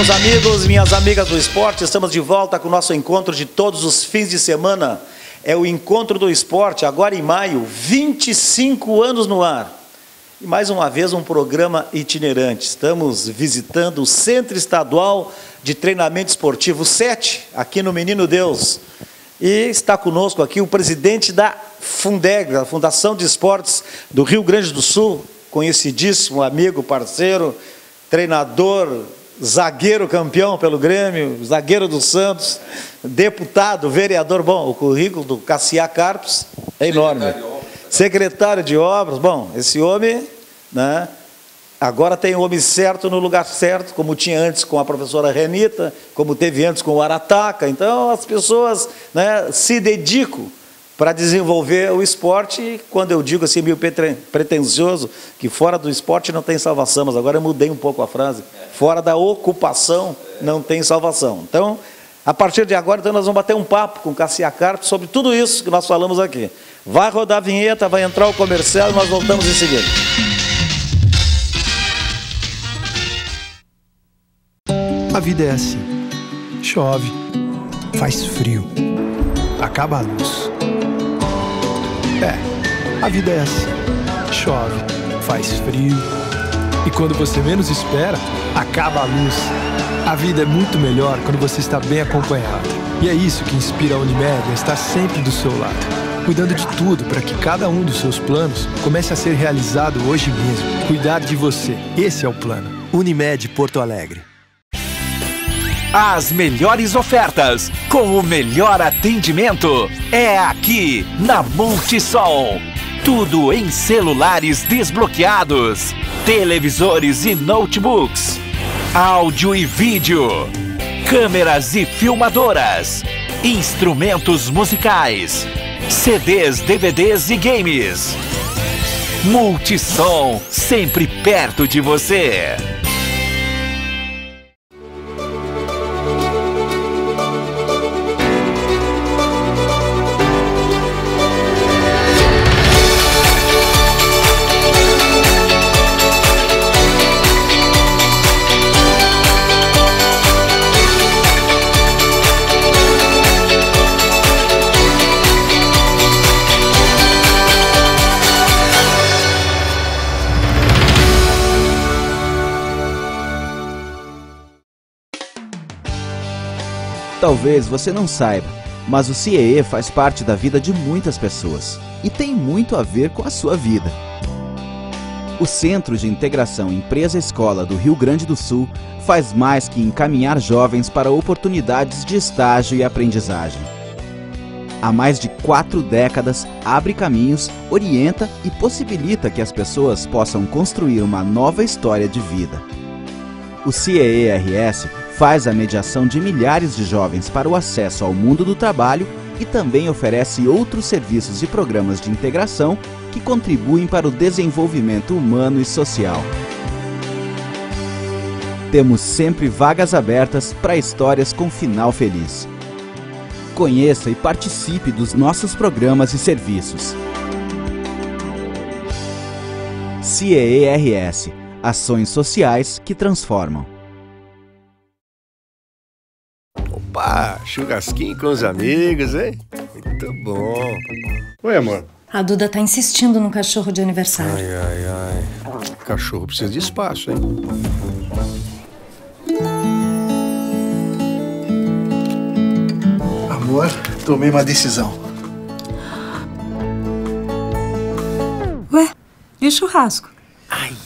meus amigos, minhas amigas do esporte, estamos de volta com o nosso encontro de todos os fins de semana. É o Encontro do Esporte, agora em maio, 25 anos no ar. E mais uma vez um programa itinerante. Estamos visitando o Centro Estadual de Treinamento Esportivo 7, aqui no Menino Deus. E está conosco aqui o presidente da Fundeg, a Fundação de Esportes do Rio Grande do Sul, conhecidíssimo amigo, parceiro, treinador, zagueiro campeão pelo Grêmio, zagueiro do Santos, deputado, vereador. Bom, o currículo do Cassiá Carpes é enorme. Secretário de Obras. Bom, esse homem, né, agora tem o homem certo no lugar certo, como tinha antes com a professora Renita, como teve antes com o Arataca. Então, as pessoas, né, se dedicam para desenvolver o esporte. E quando eu digo assim, meio pretensioso, que fora do esporte não tem salvação, mas agora eu mudei um pouco a frase. Fora da ocupação não tem salvação. Então, a partir de agora, então, nós vamos bater um papo com o Cassiá Carpes sobre tudo isso que nós falamos aqui. Vai rodar a vinheta, vai entrar o comercial e nós voltamos em seguida. A vida é assim. Chove, faz frio, acaba a luz. A vida é assim. Chove, faz frio e quando você menos espera, acaba a luz. A vida é muito melhor quando você está bem acompanhado. E é isso que inspira a Unimed a estar sempre do seu lado, cuidando de tudo para que cada um dos seus planos comece a ser realizado hoje mesmo. Cuidar de você, esse é o plano. Unimed Porto Alegre. As melhores ofertas, com o melhor atendimento, é aqui na Multisol. Tudo em celulares desbloqueados, televisores e notebooks, áudio e vídeo, câmeras e filmadoras, instrumentos musicais, CDs, DVDs e games. Multisol, sempre perto de você. Talvez você não saiba, mas o CIEE faz parte da vida de muitas pessoas e tem muito a ver com a sua vida. O Centro de Integração Empresa-Escola do Rio Grande do Sul faz mais que encaminhar jovens para oportunidades de estágio e aprendizagem. Há mais de 4 décadas, abre caminhos, orienta e possibilita que as pessoas possam construir uma nova história de vida. O CIEE-RS faz a mediação de milhares de jovens para o acesso ao mundo do trabalho e também oferece outros serviços e programas de integração que contribuem para o desenvolvimento humano e social. Temos sempre vagas abertas para histórias com final feliz. Conheça e participe dos nossos programas e serviços. CIEE-RS, ações sociais que transformam. Opa, churrasquinho com os amigos, hein? Muito bom. Oi, amor. A Duda tá insistindo no cachorro de aniversário. Ai. O cachorro precisa de espaço, hein? Amor, tomei uma decisão. Ué, e o churrasco? Ai,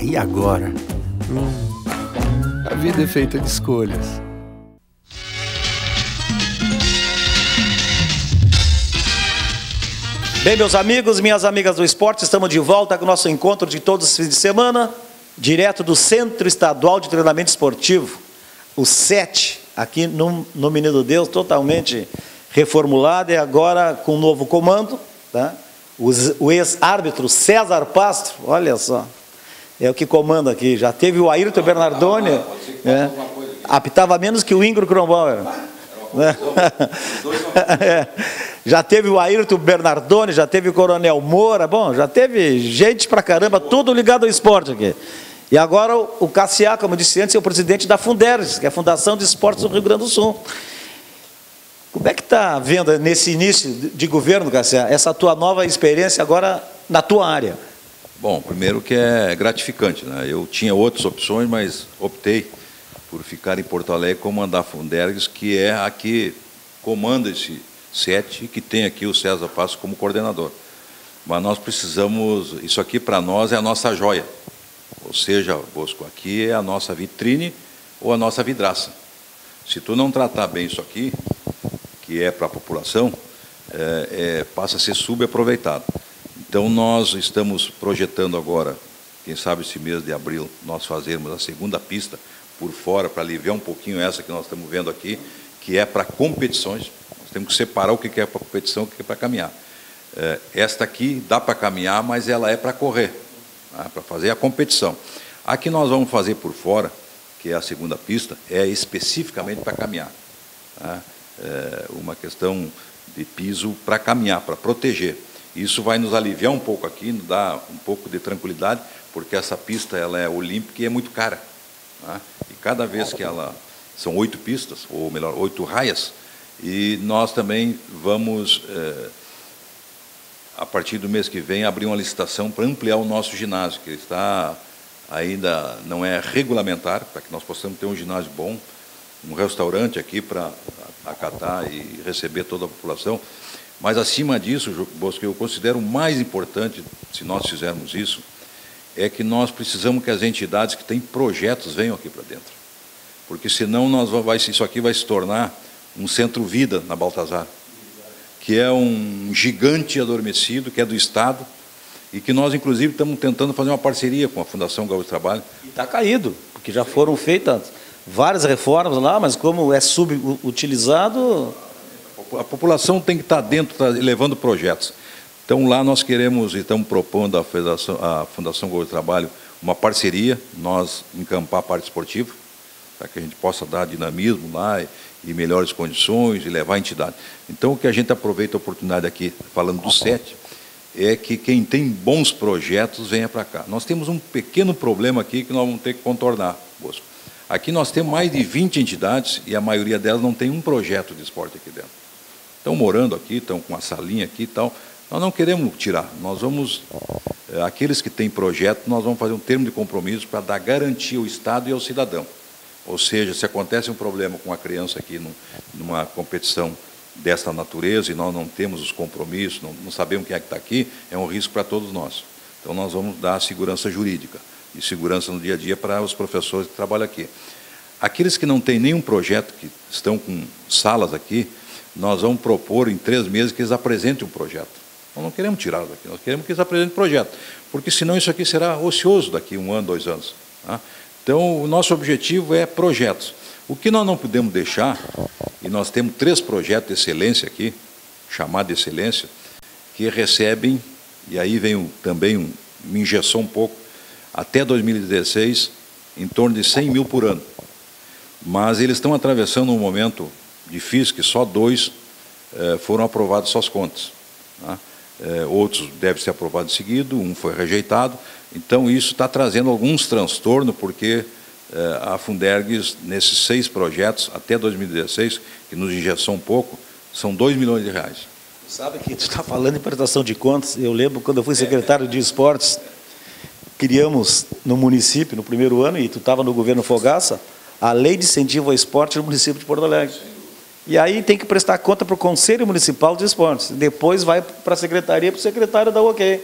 e agora? A vida é feita de escolhas. Bem, meus amigos, minhas amigas do esporte, estamos de volta com o nosso encontro de todos os fins de semana, direto do Centro Estadual de Treinamento Esportivo, o 7, aqui no Menino Deus, totalmente reformulado e agora com um novo comando, tá? O ex-árbitro César Pastro, olha só, é o que comanda aqui. Já teve o Ayrton Bernardoni, apitava menos que o Ingrid Kronbauer. Já teve o Ayrton Bernardoni, já teve o Coronel Moura, bom, já teve gente pra caramba, tudo ligado ao esporte aqui. E agora o Cassiá, como eu disse antes, é o presidente da Fundergs, que é a Fundação de Esportes do Rio Grande do Sul. Como é que está vendo nesse início de governo, Cassiá, essa tua nova experiência agora na tua área? Bom, primeiro que é gratificante, né? Eu tinha outras opções, mas optei por ficar em Porto Alegre comandar a Fundergs, que é a que comanda esse SET e que tem aqui o César Passo como coordenador. Mas nós precisamos, isso aqui para nós é a nossa joia. Ou seja, Bosco, aqui é a nossa vitrine ou a nossa vidraça. Se tu não tratar bem isso aqui, que é para a população, passa a ser subaproveitado. Então, nós estamos projetando agora, quem sabe esse mês de abril, nós fazermos a segunda pista por fora, para aliviar um pouquinho essa que nós estamos vendo aqui, que é para competições. Nós temos que separar o que é para competição e o que é para caminhar. Esta aqui dá para caminhar, mas ela é para correr, tá? Para fazer a competição. A que nós vamos fazer por fora, que é a segunda pista, é especificamente para caminhar. Tá? Uma questão de piso para caminhar, para proteger. Isso vai nos aliviar um pouco aqui, nos dá um pouco de tranquilidade, porque essa pista ela é olímpica e é muito cara. Tá? E cada vez que ela... São 8 pistas, ou melhor, 8 raias, e nós também vamos, a partir do mês que vem, abrir uma licitação para ampliar o nosso ginásio, que está ainda não é regulamentar, para que nós possamos ter um ginásio bom, um restaurante aqui para acatar e receber toda a população. Mas, acima disso, Bosco, eu considero o mais importante, se nós fizermos isso, é que nós precisamos que as entidades que têm projetos venham aqui para dentro. Porque, senão, isso aqui vai se tornar um centro-vida na Baltazar, que é um gigante adormecido, que é do Estado, e que nós, inclusive, estamos tentando fazer uma parceria com a Fundação Gaúcho do Trabalho. E está caído, porque já foram feitas várias reformas lá, mas como é subutilizado... A população tem que estar dentro, levando projetos. Então, lá nós queremos e estamos propondo à Fundação Gaúcho do Trabalho uma parceria, nós encampar a parte esportiva, para que a gente possa dar dinamismo lá e melhores condições e levar a entidade. Então, o que a gente aproveita a oportunidade aqui, falando do SET, é que quem tem bons projetos venha para cá. Nós temos um pequeno problema aqui que nós vamos ter que contornar, Bosco. Aqui nós temos mais de 20 entidades e a maioria delas não tem um projeto de esporte aqui dentro. Estão morando aqui, estão com uma salinha aqui e tal. Nós não queremos tirar. Nós vamos, aqueles que têm projeto, nós vamos fazer um termo de compromisso para dar garantia ao Estado e ao cidadão. Ou seja, se acontece um problema com a criança aqui numa competição desta natureza e nós não temos os compromissos, não sabemos quem é que está aqui, é um risco para todos nós. Então, nós vamos dar segurança jurídica e segurança no dia a dia para os professores que trabalham aqui. Aqueles que não têm nenhum projeto, que estão com salas aqui, nós vamos propor em 3 meses que eles apresentem um projeto. Nós não queremos tirá-los daqui, nós queremos que eles apresentem um projeto, porque senão isso aqui será ocioso daqui 1 ano, 2 anos. Tá? Então, o nosso objetivo é projetos. O que nós não podemos deixar, e nós temos 3 projetos de excelência aqui, chamados de excelência, que recebem, e aí vem também me injeção um pouco, até 2016, em torno de 100 mil por ano. Mas eles estão atravessando um momento difícil, que só 2 foram aprovados suas contas. Tá? Outros devem ser aprovados em seguida, um foi rejeitado. Então, isso está trazendo alguns transtornos, porque a Fundergs, nesses 6 projetos, até 2016, que nos injetou um pouco, são 2 milhões de reais. Sabe que tu está falando em prestação de contas, eu lembro quando eu fui secretário de esportes, criamos no município, no primeiro ano, e tu estava no governo Fogaça, a lei de incentivo ao esporte no município de Porto Alegre. E aí tem que prestar conta para o Conselho Municipal de Esportes. Depois vai para a secretaria, para o secretário dar o ok.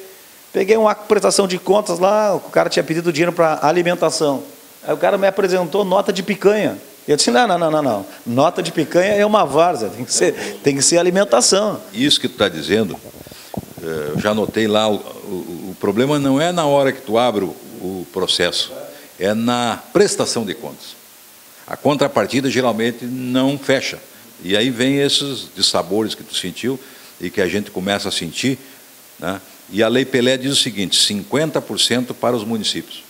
Peguei uma prestação de contas lá, o cara tinha pedido dinheiro para alimentação. Aí o cara me apresentou nota de picanha. Eu disse, não. Nota de picanha é uma várzea, tem que ser alimentação. Isso que tu está dizendo, eu já notei lá, o problema não é na hora que tu abre o processo, é na prestação de contas. A contrapartida geralmente não fecha. E aí vem esses dissabores que tu sentiu e que a gente começa a sentir, né? E a Lei Pelé diz o seguinte, 50% para os municípios,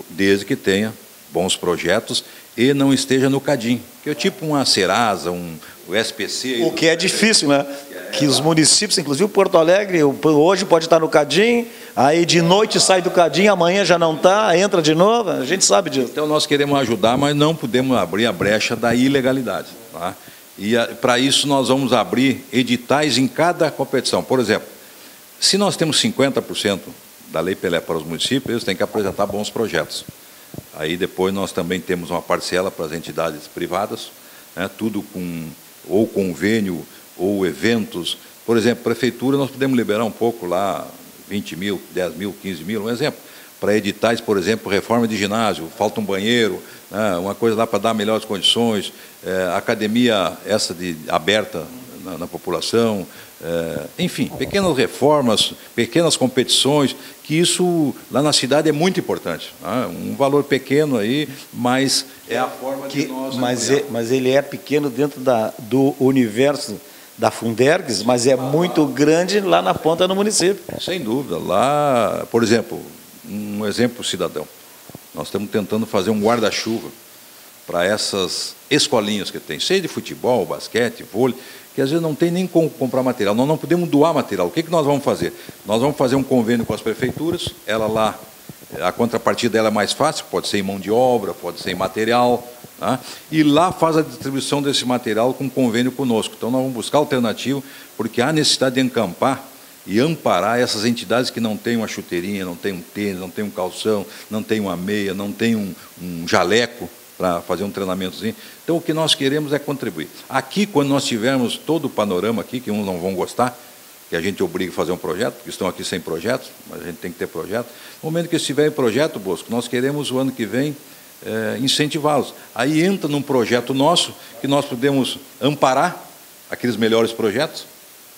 desde que tenha bons projetos e não esteja no CADIM, que é tipo uma Serasa, o SPC... O que é difícil, né? Que os municípios, inclusive Porto Alegre, hoje pode estar no CADIM, aí de noite sai do cadinho, amanhã já não está, entra de novo, a gente sabe disso. Então nós queremos ajudar, mas não podemos abrir a brecha da ilegalidade. Tá? E para isso nós vamos abrir editais em cada competição. Por exemplo, se nós temos 50% da Lei Pelé para os municípios, eles têm que apresentar bons projetos. Aí depois nós também temos uma parcela para as entidades privadas, né, tudo com ou convênio ou eventos. Por exemplo, prefeitura, nós podemos liberar um pouco lá, 20 mil, 10 mil, 15 mil, um exemplo. Para editais, por exemplo, reforma de ginásio, falta um banheiro, né, uma coisa lá para dar melhores condições, academia essa aberta na população, enfim, pequenas reformas, pequenas competições, que isso lá na cidade é muito importante. Né? Um valor pequeno aí, mas é a forma de nós... Mas ele é pequeno dentro do universo da Fundergs, mas é muito grande lá na ponta do município. Sem dúvida. Lá, por exemplo, um exemplo cidadão. Nós estamos tentando fazer um guarda-chuva para essas escolinhas que tem, seja de futebol, basquete, vôlei, que às vezes não tem nem como comprar material. Nós não podemos doar material. O que nós vamos fazer? Nós vamos fazer um convênio com as prefeituras, ela lá, a contrapartida dela é mais fácil, pode ser em mão de obra, pode ser em material, tá? E lá faz a distribuição desse material com convênio conosco. Então nós vamos buscar alternativa, porque há necessidade de encampar e amparar essas entidades que não têm uma chuteirinha, não têm um tênis, não têm um calção, não têm uma meia, não têm um jaleco para fazer um treinamentozinho. Então, o que nós queremos é contribuir. Aqui, quando nós tivermos todo o panorama aqui, que uns não vão gostar, que a gente obriga a fazer um projeto, porque estão aqui sem projetos, mas a gente tem que ter projeto. No momento que estiver em projeto, Bosco, nós queremos, o ano que vem, incentivá-los. Aí entra num projeto nosso, que nós podemos amparar aqueles melhores projetos,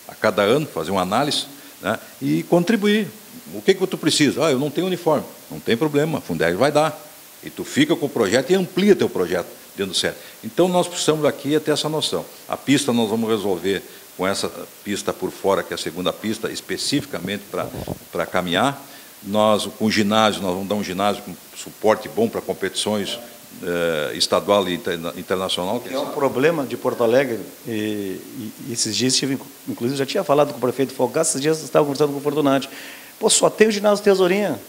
a cada ano, fazer uma análise, né, e contribuir. O que tu precisa? Eu não tenho uniforme. Não tem problema, a Fundergs vai dar. E tu fica com o projeto e amplia teu projeto dentro do CET. Então, nós precisamos aqui ter essa noção. A pista nós vamos resolver com essa pista por fora, que é a segunda pista, especificamente para caminhar. Nós, com o ginásio, nós vamos dar um ginásio com suporte bom para competições estadual e internacional. É um problema de Porto Alegre, e esses dias, inclusive, já tinha falado com o prefeito Fogaça, esses dias estava conversando com o Fortunati. Pô, só tem o ginásio Tesourinha.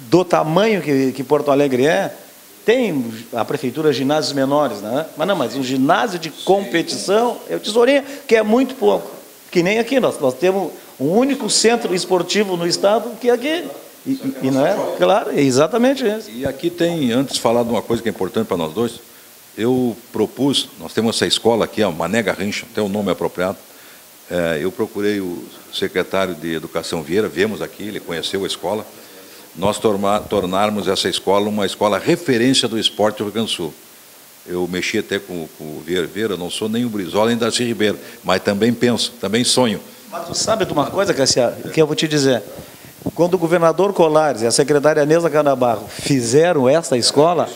Do tamanho que Porto Alegre tem a prefeitura ginásios menores, né? Mas um ginásio de competição é o Tesourinha, que é muito pouco. Que nem aqui, nós temos um único centro esportivo no estado que é aqui. E não é? Claro, é exatamente isso. E aqui tem, antes de falar de uma coisa que é importante para nós dois, eu propus, nós temos essa escola aqui, a Mané Garrincha, até o nome apropriado. Eu procurei o secretário de Educação Vieira, viemos aqui, ele conheceu a escola. Nós tornarmos essa escola uma escola referência do esporte do Rio Grande do Sul. Eu mexi até com o Vieira, não sou nem o Brizola nem o Darcy Ribeiro, mas também penso, também sonho. Mas tu sabe de uma coisa, Cassia, que eu vou te dizer. Quando o governador Colares e a secretária Neuza Canabarro fizeram essa escola,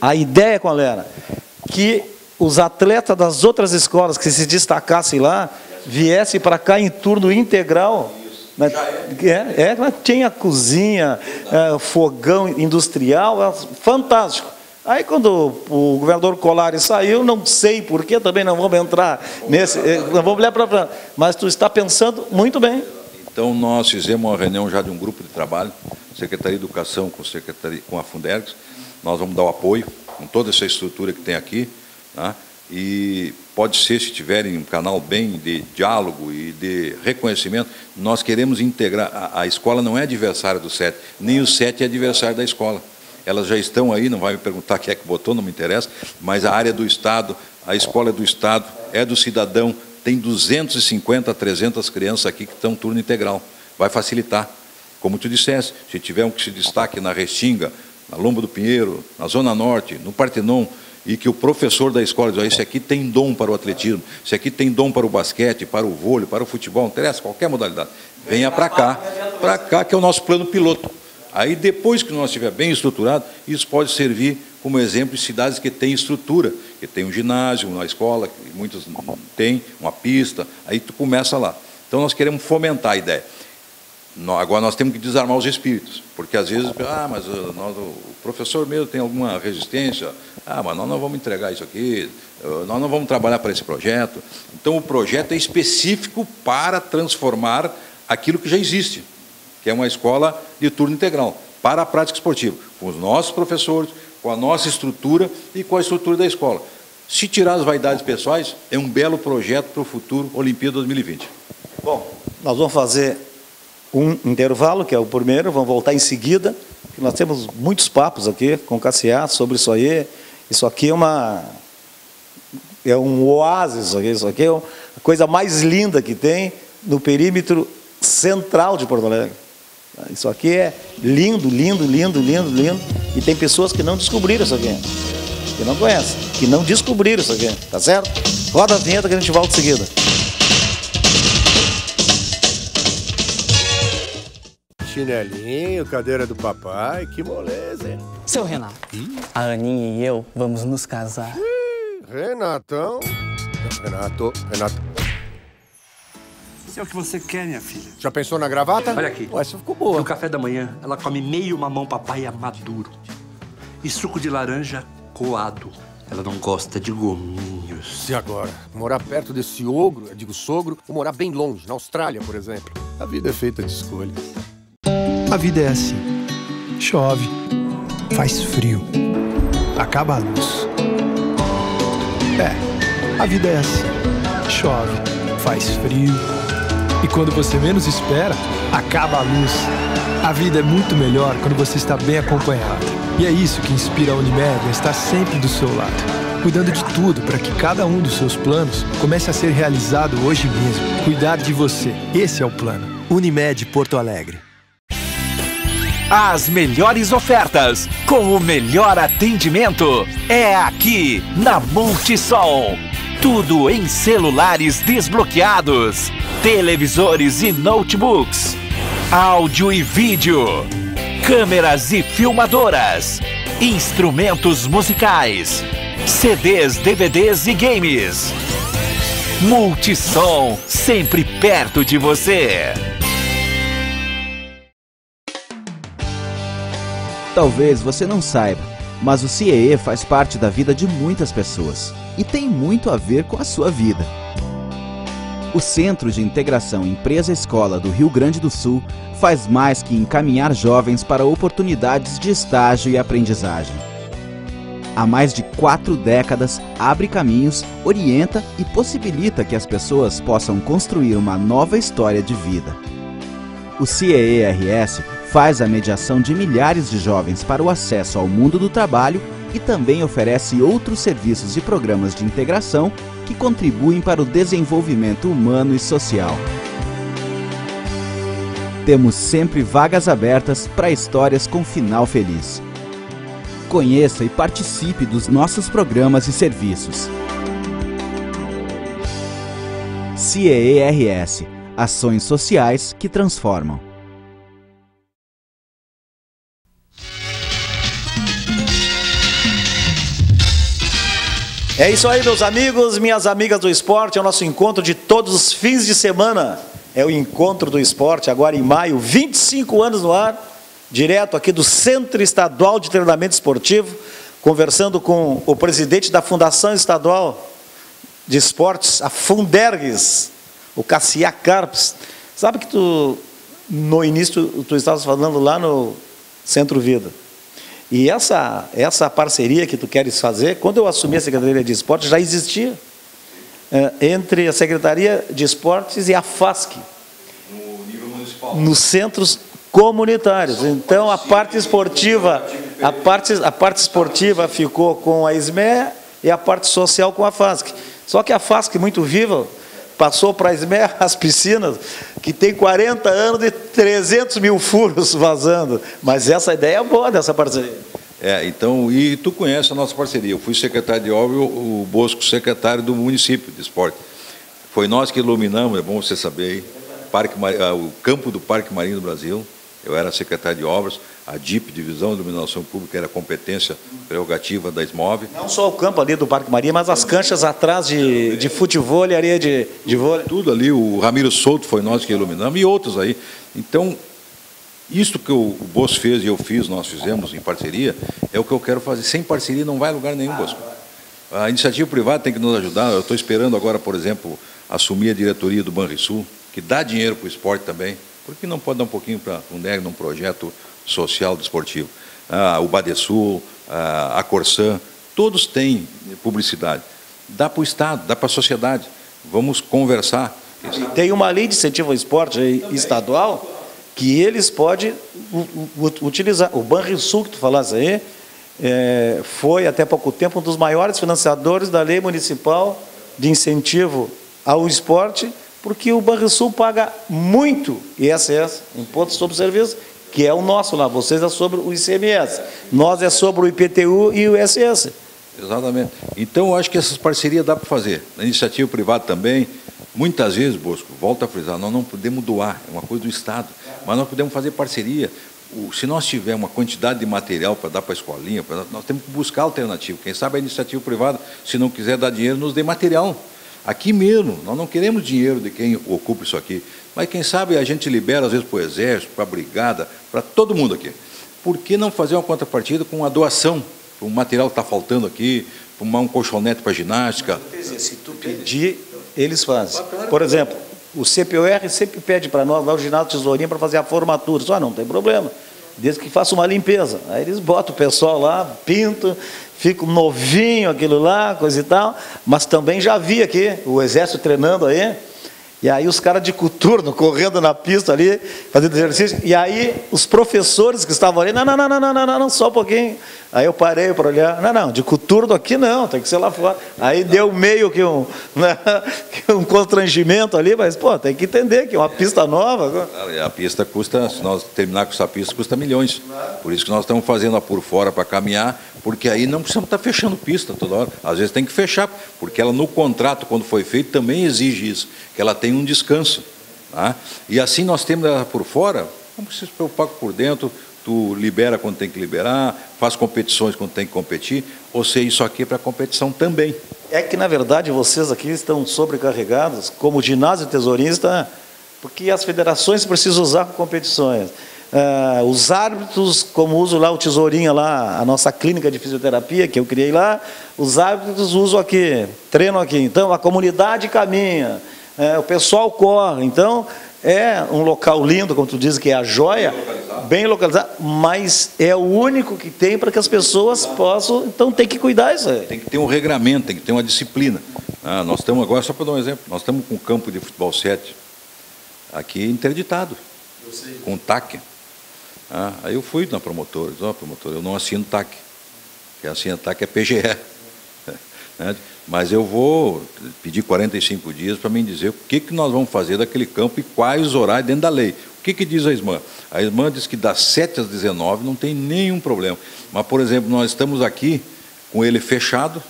a ideia qual era? Que os atletas das outras escolas que se destacassem lá, viessem para cá em turno integral. Tinha cozinha, fogão industrial, fantástico. Aí quando o governador Colares saiu, não sei porquê, também não vamos entrar nesse, não vamos olhar para... Mas tu está pensando muito bem. Então nós fizemos uma reunião já de um grupo de trabalho, Secretaria de Educação com a Fundergs, nós vamos dar o apoio com toda essa estrutura que tem aqui, né? E pode ser, se tiverem um canal bem de diálogo e de reconhecimento, nós queremos integrar. A escola não é adversária do SET, nem o SET é adversário da escola. Elas já estão aí, não vai me perguntar quem é que botou, não me interessa, mas a área do Estado, a escola é do Estado, é do cidadão, tem 250 a 300 crianças aqui que estão turno integral. Vai facilitar. Como tu disseste, se tiver um que se destaque na Restinga, na Lomba do Pinheiro, na Zona Norte, no Partenon, e que o professor da escola diz, esse aqui tem dom para o atletismo, esse aqui tem dom para o basquete, para o vôlei, para o futebol, não interessa, qualquer modalidade. Venha para cá, que é o nosso plano piloto. Aí, depois que nós estiver bem estruturado, isso pode servir como exemplo de cidades que têm estrutura, que tem um ginásio, uma escola, que muitas têm, uma pista, aí tu começa lá. Então, nós queremos fomentar a ideia. Agora, nós temos que desarmar os espíritos, porque às vezes, mas o professor mesmo tem alguma resistência, mas nós não vamos entregar isso aqui, nós não vamos trabalhar para esse projeto. Então, o projeto é específico para transformar aquilo que já existe. que é uma escola de turno integral, para a prática esportiva, com os nossos professores, com a nossa estrutura e com a estrutura da escola. Se tirar as vaidades pessoais, é um belo projeto para o futuro Olimpíada 2020. Bom, nós vamos fazer um intervalo, que é o primeiro, vamos voltar em seguida, porque nós temos muitos papos aqui com o Cassiá sobre isso aí. Isso aqui é um oásis, isso aqui é a coisa mais linda que tem no perímetro central de Porto Alegre. Isso aqui é lindo, lindo, lindo, lindo, lindo, e tem pessoas que não descobriram isso aqui, que não conhecem, que não descobriram isso aqui, tá certo? Roda a vinheta que a gente volta em seguida. Chinelinho, cadeira do papai, que moleza, hein? Seu Renato, a Aninha e eu vamos nos casar. Renatão. Renato. Isso é o que você quer, minha filha. Já pensou na gravata? Olha aqui. Ué, essa ficou boa. No café da manhã, ela come meio mamão papaya maduro e suco de laranja coado. Ela não gosta de gominhos. E agora? Morar perto desse ogro, eu digo sogro, ou morar bem longe, na Austrália, por exemplo? A vida é feita de escolhas. A vida é assim. Chove, faz frio, acaba a luz. A vida é assim. Chove, faz frio, e quando você menos espera, acaba a luz. A vida é muito melhor quando você está bem acompanhado. E é isso que inspira a Unimed a estar sempre do seu lado, cuidando de tudo para que cada um dos seus planos comece a ser realizado hoje mesmo. Cuidar de você, esse é o plano. Unimed Porto Alegre. As melhores ofertas, com o melhor atendimento, é aqui na Multisol. Tudo em celulares desbloqueados, televisores e notebooks, áudio e vídeo, câmeras e filmadoras, instrumentos musicais, CDs, DVDs e games. Multisol, sempre perto de você. Talvez você não saiba, mas o CIEE faz parte da vida de muitas pessoas e tem muito a ver com a sua vida. O Centro de Integração Empresa-Escola do Rio Grande do Sul faz mais que encaminhar jovens para oportunidades de estágio e aprendizagem. Há mais de 4 décadas, abre caminhos, orienta e possibilita que as pessoas possam construir uma nova história de vida. O CIEE-RS faz a mediação de milhares de jovens para o acesso ao mundo do trabalho e também oferece outros serviços e programas de integração que contribuem para o desenvolvimento humano e social. Temos sempre vagas abertas para histórias com final feliz. Conheça e participe dos nossos programas e serviços. CIEE-RS, ações sociais que transformam. É isso aí, meus amigos, minhas amigas do esporte, é o nosso encontro de todos os fins de semana. É o Encontro do Esporte, agora em maio, 25 anos no ar, direto aqui do Centro Estadual de Treinamento Esportivo, conversando com o presidente da Fundação Estadual de Esportes, a Fundergues, o Cassiá Carpes. Sabe que no início, tu estavas falando lá no Centro Vida. E essa parceria que tu queres fazer, quando eu assumi a Secretaria de Esportes, já existia entre a Secretaria de Esportes e a FASC, No nível municipal. nos centros comunitários. Então a parte esportiva, a parte esportiva ficou com a SME e a parte social com a FASC. Só que a FASC, muito viva, passou para a SME as piscinas, que tem 40 anos de 300 mil furos vazando. Mas essa ideia é boa dessa parceria. Então, e tu conhece a nossa parceria. Eu fui secretário de obra, o Bosco secretário do município de esporte. Foi nós que iluminamos, é bom você saber aí, o campo do Parque Marinho do Brasil. Eu era secretário de obras, a DIP, Divisão de Iluminação Pública, era competência prerrogativa da SMOV. Não só o campo ali do Parque Maria, mas as canchas atrás de futebol e areia de vôlei. Tudo ali, o Ramiro Souto foi nós que iluminamos e outros aí. Então, isso que o Bosco fez e eu fiz, nós fizemos em parceria, é o que eu quero fazer. Sem parceria não vai a lugar nenhum, Bosco. A iniciativa privada tem que nos ajudar. Eu estou esperando agora, por exemplo, assumir a diretoria do Banrisul, que dá dinheiro para o esporte também. Por que não pode dar um pouquinho para a Fundeg num projeto social desportivo? O Badesul, a Corsan, todos têm publicidade. Dá para o Estado, dá para a sociedade. Vamos conversar. Tem uma lei de incentivo ao esporte estadual que eles podem utilizar. O Banrisul, que tu falasse aí, foi até pouco tempo um dos maiores financiadores da lei municipal de incentivo ao esporte, porque o Banrisul paga muito ISS, Imposto sobre Serviço, que é o nosso lá. Vocês é sobre o ICMS, nós é sobre o IPTU e o ISS. Exatamente. Então, eu acho que essas parcerias dá para fazer. Na iniciativa privada também, muitas vezes, Bosco, volto a frisar, nós não podemos doar, é uma coisa do Estado, mas nós podemos fazer parceria. Se nós tivermos uma quantidade de material para dar para a escolinha, nós temos que buscar alternativa. Quem sabe a iniciativa privada, se não quiser dar dinheiro, nos dê material. Aqui mesmo, nós não queremos dinheiro de quem ocupa isso aqui, mas quem sabe a gente libera, às vezes, para o Exército, para a Brigada, para todo mundo aqui. Por que não fazer uma contrapartida com a doação? Um material que está faltando aqui, um colchonete para ginástica. Se tu pedir, eles fazem. Por exemplo, o CPOR sempre pede para nós lá o ginásio Tesourinha para fazer a formatura. Só não tem problema, desde que faça uma limpeza. Aí eles botam o pessoal lá, pintam, fica novinho aquilo lá, coisa e tal. Mas também já vi aqui o Exército treinando aí. E aí os caras de coturno correndo na pista ali, fazendo exercício. E aí os professores que estavam ali, não, só um pouquinho. Aí eu parei para olhar, não, de coturno aqui não, tem que ser lá fora. Aí deu meio que um constrangimento ali, mas, pô, tem que entender que é uma pista nova. A pista custa, se nós terminar com essa pista, custa milhões. Por isso que nós estamos fazendo a por fora para caminhar, porque aí não precisamos estar fechando pista toda hora. Às vezes tem que fechar, porque ela no contrato, quando foi feito, também exige isso, que ela tem um descanso. Tá? E assim nós temos ela por fora, não precisa se preocupar com por dentro, tu libera quando tem que liberar, faz competições quando tem que competir, ou seja, isso aqui é para competição também. É que, na verdade, vocês aqui estão sobrecarregados, como ginásio tesourista, porque as federações precisam usar com competições. Os árbitros, como uso lá o Tesourinha, lá, a nossa clínica de fisioterapia, que eu criei lá, os árbitros usam aqui, treinam aqui. Então, a comunidade caminha, o pessoal corre. Então, é um local lindo, como tu diz, que é a joia, bem localizado, mas é o único que tem para que as pessoas possam, então tem que cuidar isso aí. Tem que ter um regramento, tem que ter uma disciplina. Nós estamos agora, só para dar um exemplo, nós estamos com um campo de futebol 7 aqui interditado, com TAC. Aí eu fui na promotora, disse, promotora, eu não assino TAC, quem assina TAC é PGE. Mas eu vou pedir 45 dias para me dizer o que nós vamos fazer daquele campo e quais os horários dentro da lei. O que diz a ISMAN? A ISMAN diz que das 7 às 19 não tem nenhum problema. Mas, por exemplo, nós estamos aqui com ele fechado,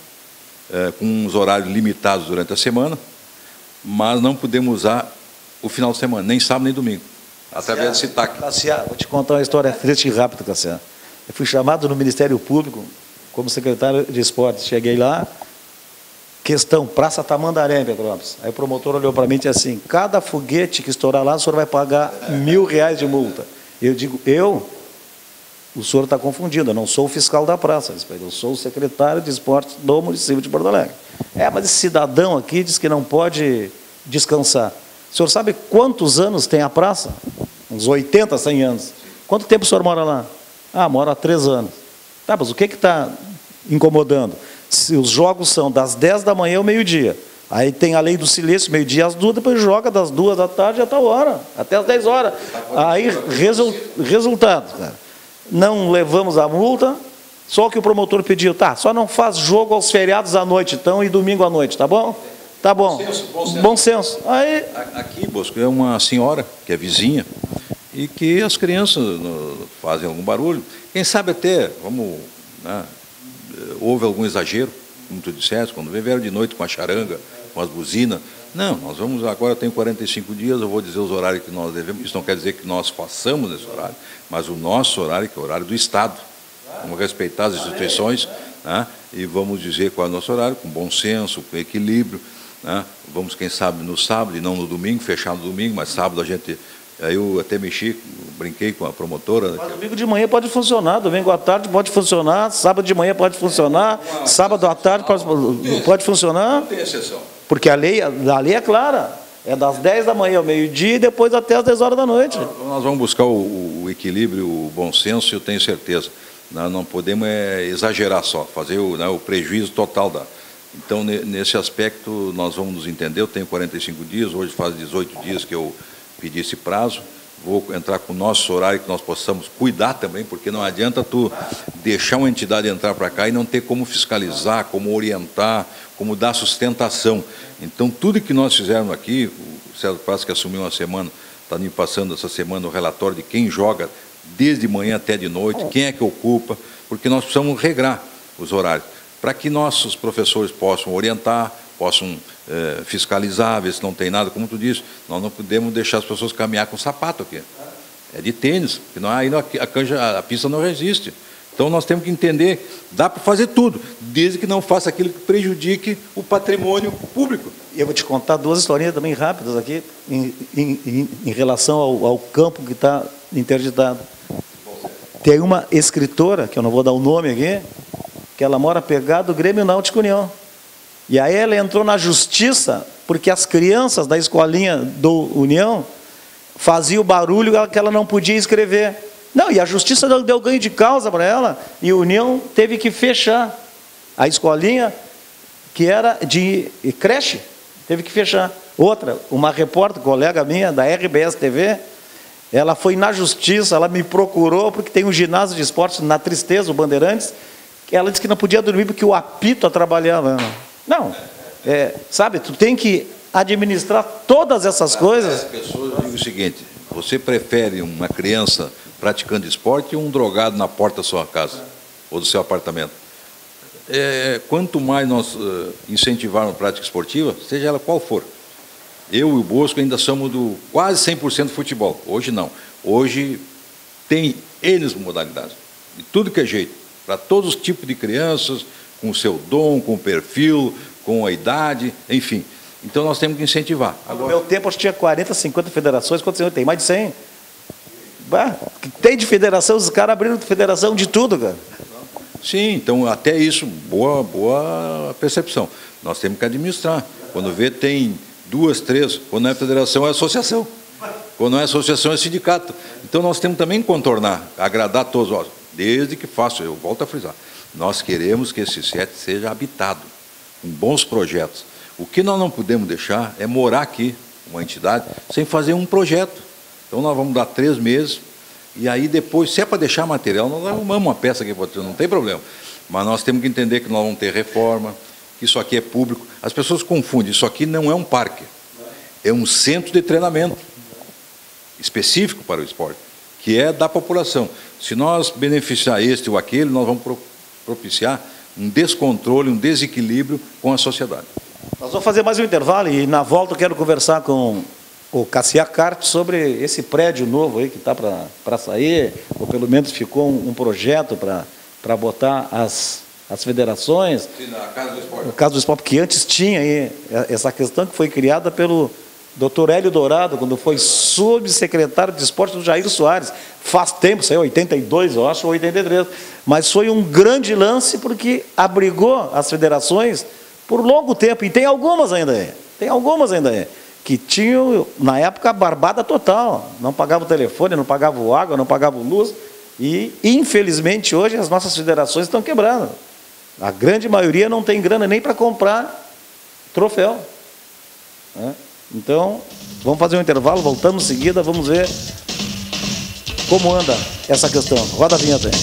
com os horários limitados durante a semana, mas não podemos usar o final de semana, nem sábado nem domingo, através desse TAC. Cassiano, vou te contar uma história triste e rápida, Cassiano. Eu fui chamado no Ministério Público como secretário de esportes. Cheguei lá, questão, Praça Tamandaré, em Petrópolis. Aí o promotor olhou para mim e disse assim, cada foguete que estourar lá, o senhor vai pagar R$1.000 de multa. Eu digo, o senhor está confundindo, eu não sou o fiscal da praça, eu sou o secretário de esportes do município de Porto Alegre. Mas esse cidadão aqui diz que não pode descansar. O senhor sabe quantos anos tem a praça? Uns 80, 100 anos. Quanto tempo o senhor mora lá? Mora há 3 anos. Tá, mas o que está incomodando? Se os jogos são das 10 da manhã ao meio-dia. Aí tem a lei do silêncio, meio-dia às 2, depois joga das 2 da tarde a tal hora, até às 10 horas. Aí, resultado, cara, não levamos a multa, só que o promotor pediu, só não faz jogo aos feriados à noite, então, e domingo à noite, tá bom? Tá bom. Bom senso. Aí... Aqui, Bosco, é uma senhora, que é vizinha, e que as crianças fazem algum barulho. Quem sabe até, houve algum exagero, como tu disseste, quando vieram de noite com a charanga, com as buzinas. Não, nós vamos, agora tem 45 dias, eu vou dizer os horários que nós devemos, isso não quer dizer que nós façamos esse horário, mas o nosso horário, que é o horário do Estado. Vamos respeitar as instituições, e vamos dizer qual é o nosso horário, com bom senso, com equilíbrio. Vamos, quem sabe, no sábado e não no domingo, fechar no domingo, mas sábado a gente... Aí eu até brinquei com a promotora. Mas domingo de manhã pode funcionar, domingo à tarde pode funcionar, sábado de manhã pode funcionar, sábado à tarde pode funcionar. Não tem exceção. Porque a lei é clara. É das 10 da manhã ao meio-dia e depois até as 10 horas da noite. Nós vamos buscar o equilíbrio, o bom senso, eu tenho certeza. Nós não podemos exagerar só, fazer o prejuízo total da... Então, nesse aspecto, nós vamos nos entender. Eu tenho 45 dias, hoje faz 18 dias que eu pedi esse prazo. Vou entrar com o nosso horário, que nós possamos cuidar também, porque não adianta tu deixar uma entidade entrar para cá e não ter como fiscalizar, como orientar, como dar sustentação. Então, tudo que nós fizermos aqui, o César Praça, que assumiu uma semana, está me passando essa semana o relatório de quem joga desde manhã até de noite, quem é que ocupa, porque nós precisamos regrar os horários, para que nossos professores possam orientar, possam fiscalizar, ver se não tem nada, como tu disse, nós não podemos deixar as pessoas caminhar com sapato aqui. É de tênis, porque aí a pista não resiste. Então nós temos que entender, dá para fazer tudo, desde que não faça aquilo que prejudique o patrimônio público. E eu vou te contar duas historinhas também rápidas aqui, em relação ao campo que está interditado. Tem uma escritora, que eu não vou dar o nome aqui, que ela mora pegada do Grêmio Náutico União. E aí ela entrou na justiça, porque as crianças da escolinha do União faziam barulho que ela não podia escrever. Não, e a justiça deu ganho de causa para ela, e a União teve que fechar. A escolinha, que era de creche, teve que fechar. Outra, uma repórter, colega minha, da RBS TV, ela foi na justiça, ela me procurou, porque tem um ginásio de esportes na Tristeza, o Bandeirantes, que ela disse que não podia dormir porque o apito atrapalhava. Não, sabe, tu tem que administrar todas essas coisas. As pessoas dizem o seguinte, você prefere uma criança praticando esporte ou um drogado na porta da sua casa ou do seu apartamento? Quanto mais nós incentivarmos a prática esportiva, seja ela qual for. Eu e o Bosco ainda somos do quase 100% futebol. Hoje não. Hoje tem N modalidades, de tudo que é jeito, para todos os tipos de crianças, com o seu dom, com o perfil, com a idade, enfim. Então nós temos que incentivar. Agora, no meu tempo, acho que tinha 40, 50 federações, quantos anos tem? Mais de 100. Bah, tem de federação, os caras abriram federação de tudo, cara. Sim, então até isso, boa percepção. Nós temos que administrar. Quando vê, tem 2, 3, quando não é federação, é associação. Quando não é associação, é sindicato. Então nós temos também que contornar, agradar todos, desde que faço, eu volto a frisar. Nós queremos que esse SET seja habitado, com bons projetos. O que nós não podemos deixar é morar aqui, uma entidade, sem fazer um projeto. Então nós vamos dar 3 meses, e aí depois, se é para deixar material, nós arrumamos uma peça aqui, não tem problema. Mas nós temos que entender que nós vamos ter reforma, que isso aqui é público. As pessoas confundem, isso aqui não é um parque, é um centro de treinamento específico para o esporte, que é da população. Se nós beneficiar este ou aquele, nós vamos propiciar um descontrole, um desequilíbrio com a sociedade. Nós vamos fazer mais um intervalo e na volta eu quero conversar com o Cassiar Carte sobre esse prédio novo aí que está para sair, ou pelo menos ficou um projeto para botar as federações. Sim, na Casa do Esporte. No Casa do Esporte, porque antes tinha aí essa questão que foi criada pelo Dr. Hélio Dourado, quando foi subsecretário de esporte do Jair Soares. Faz tempo, saiu 82, eu acho, ou 83. Mas foi um grande lance porque abrigou as federações por longo tempo. E tem algumas ainda aí. Que tinham, na época, barbada total. Não pagava o telefone, não pagava água, não pagava luz. E, infelizmente, hoje as nossas federações estão quebrando. A grande maioria não tem grana nem para comprar troféu. Então, vamos fazer um intervalo, voltamos em seguida, vamos ver como anda essa questão. Roda a vinheta aí.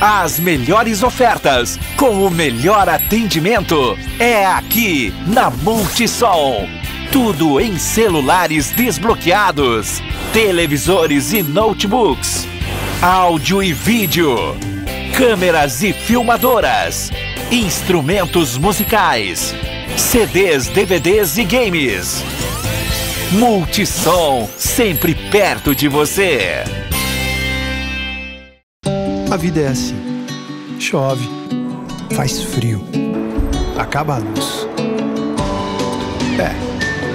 As melhores ofertas, com o melhor atendimento, é aqui na Multisol. Tudo em celulares desbloqueados, televisores e notebooks, áudio e vídeo, câmeras e filmadoras, instrumentos musicais, CDs, DVDs e games. Multisol, sempre perto de você. A vida é assim. Chove, faz frio, acaba a luz.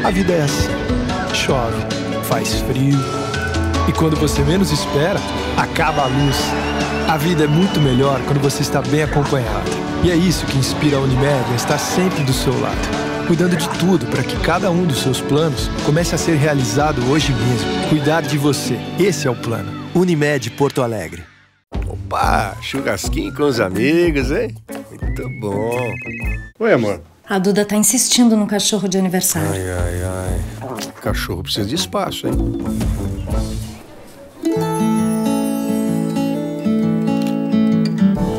A vida é assim. Chove, faz frio, e quando você menos espera, acaba a luz. A vida é muito melhor quando você está bem acompanhado. E é isso que inspira a Unimed a estar sempre do seu lado, cuidando de tudo para que cada um dos seus planos comece a ser realizado hoje mesmo. Cuidar de você, esse é o plano. Unimed Porto Alegre. Opa, churrasquinho com os amigos, hein? Muito bom. Oi, amor. A Duda tá insistindo no cachorro de aniversário. Ai. Cachorro precisa de espaço, hein?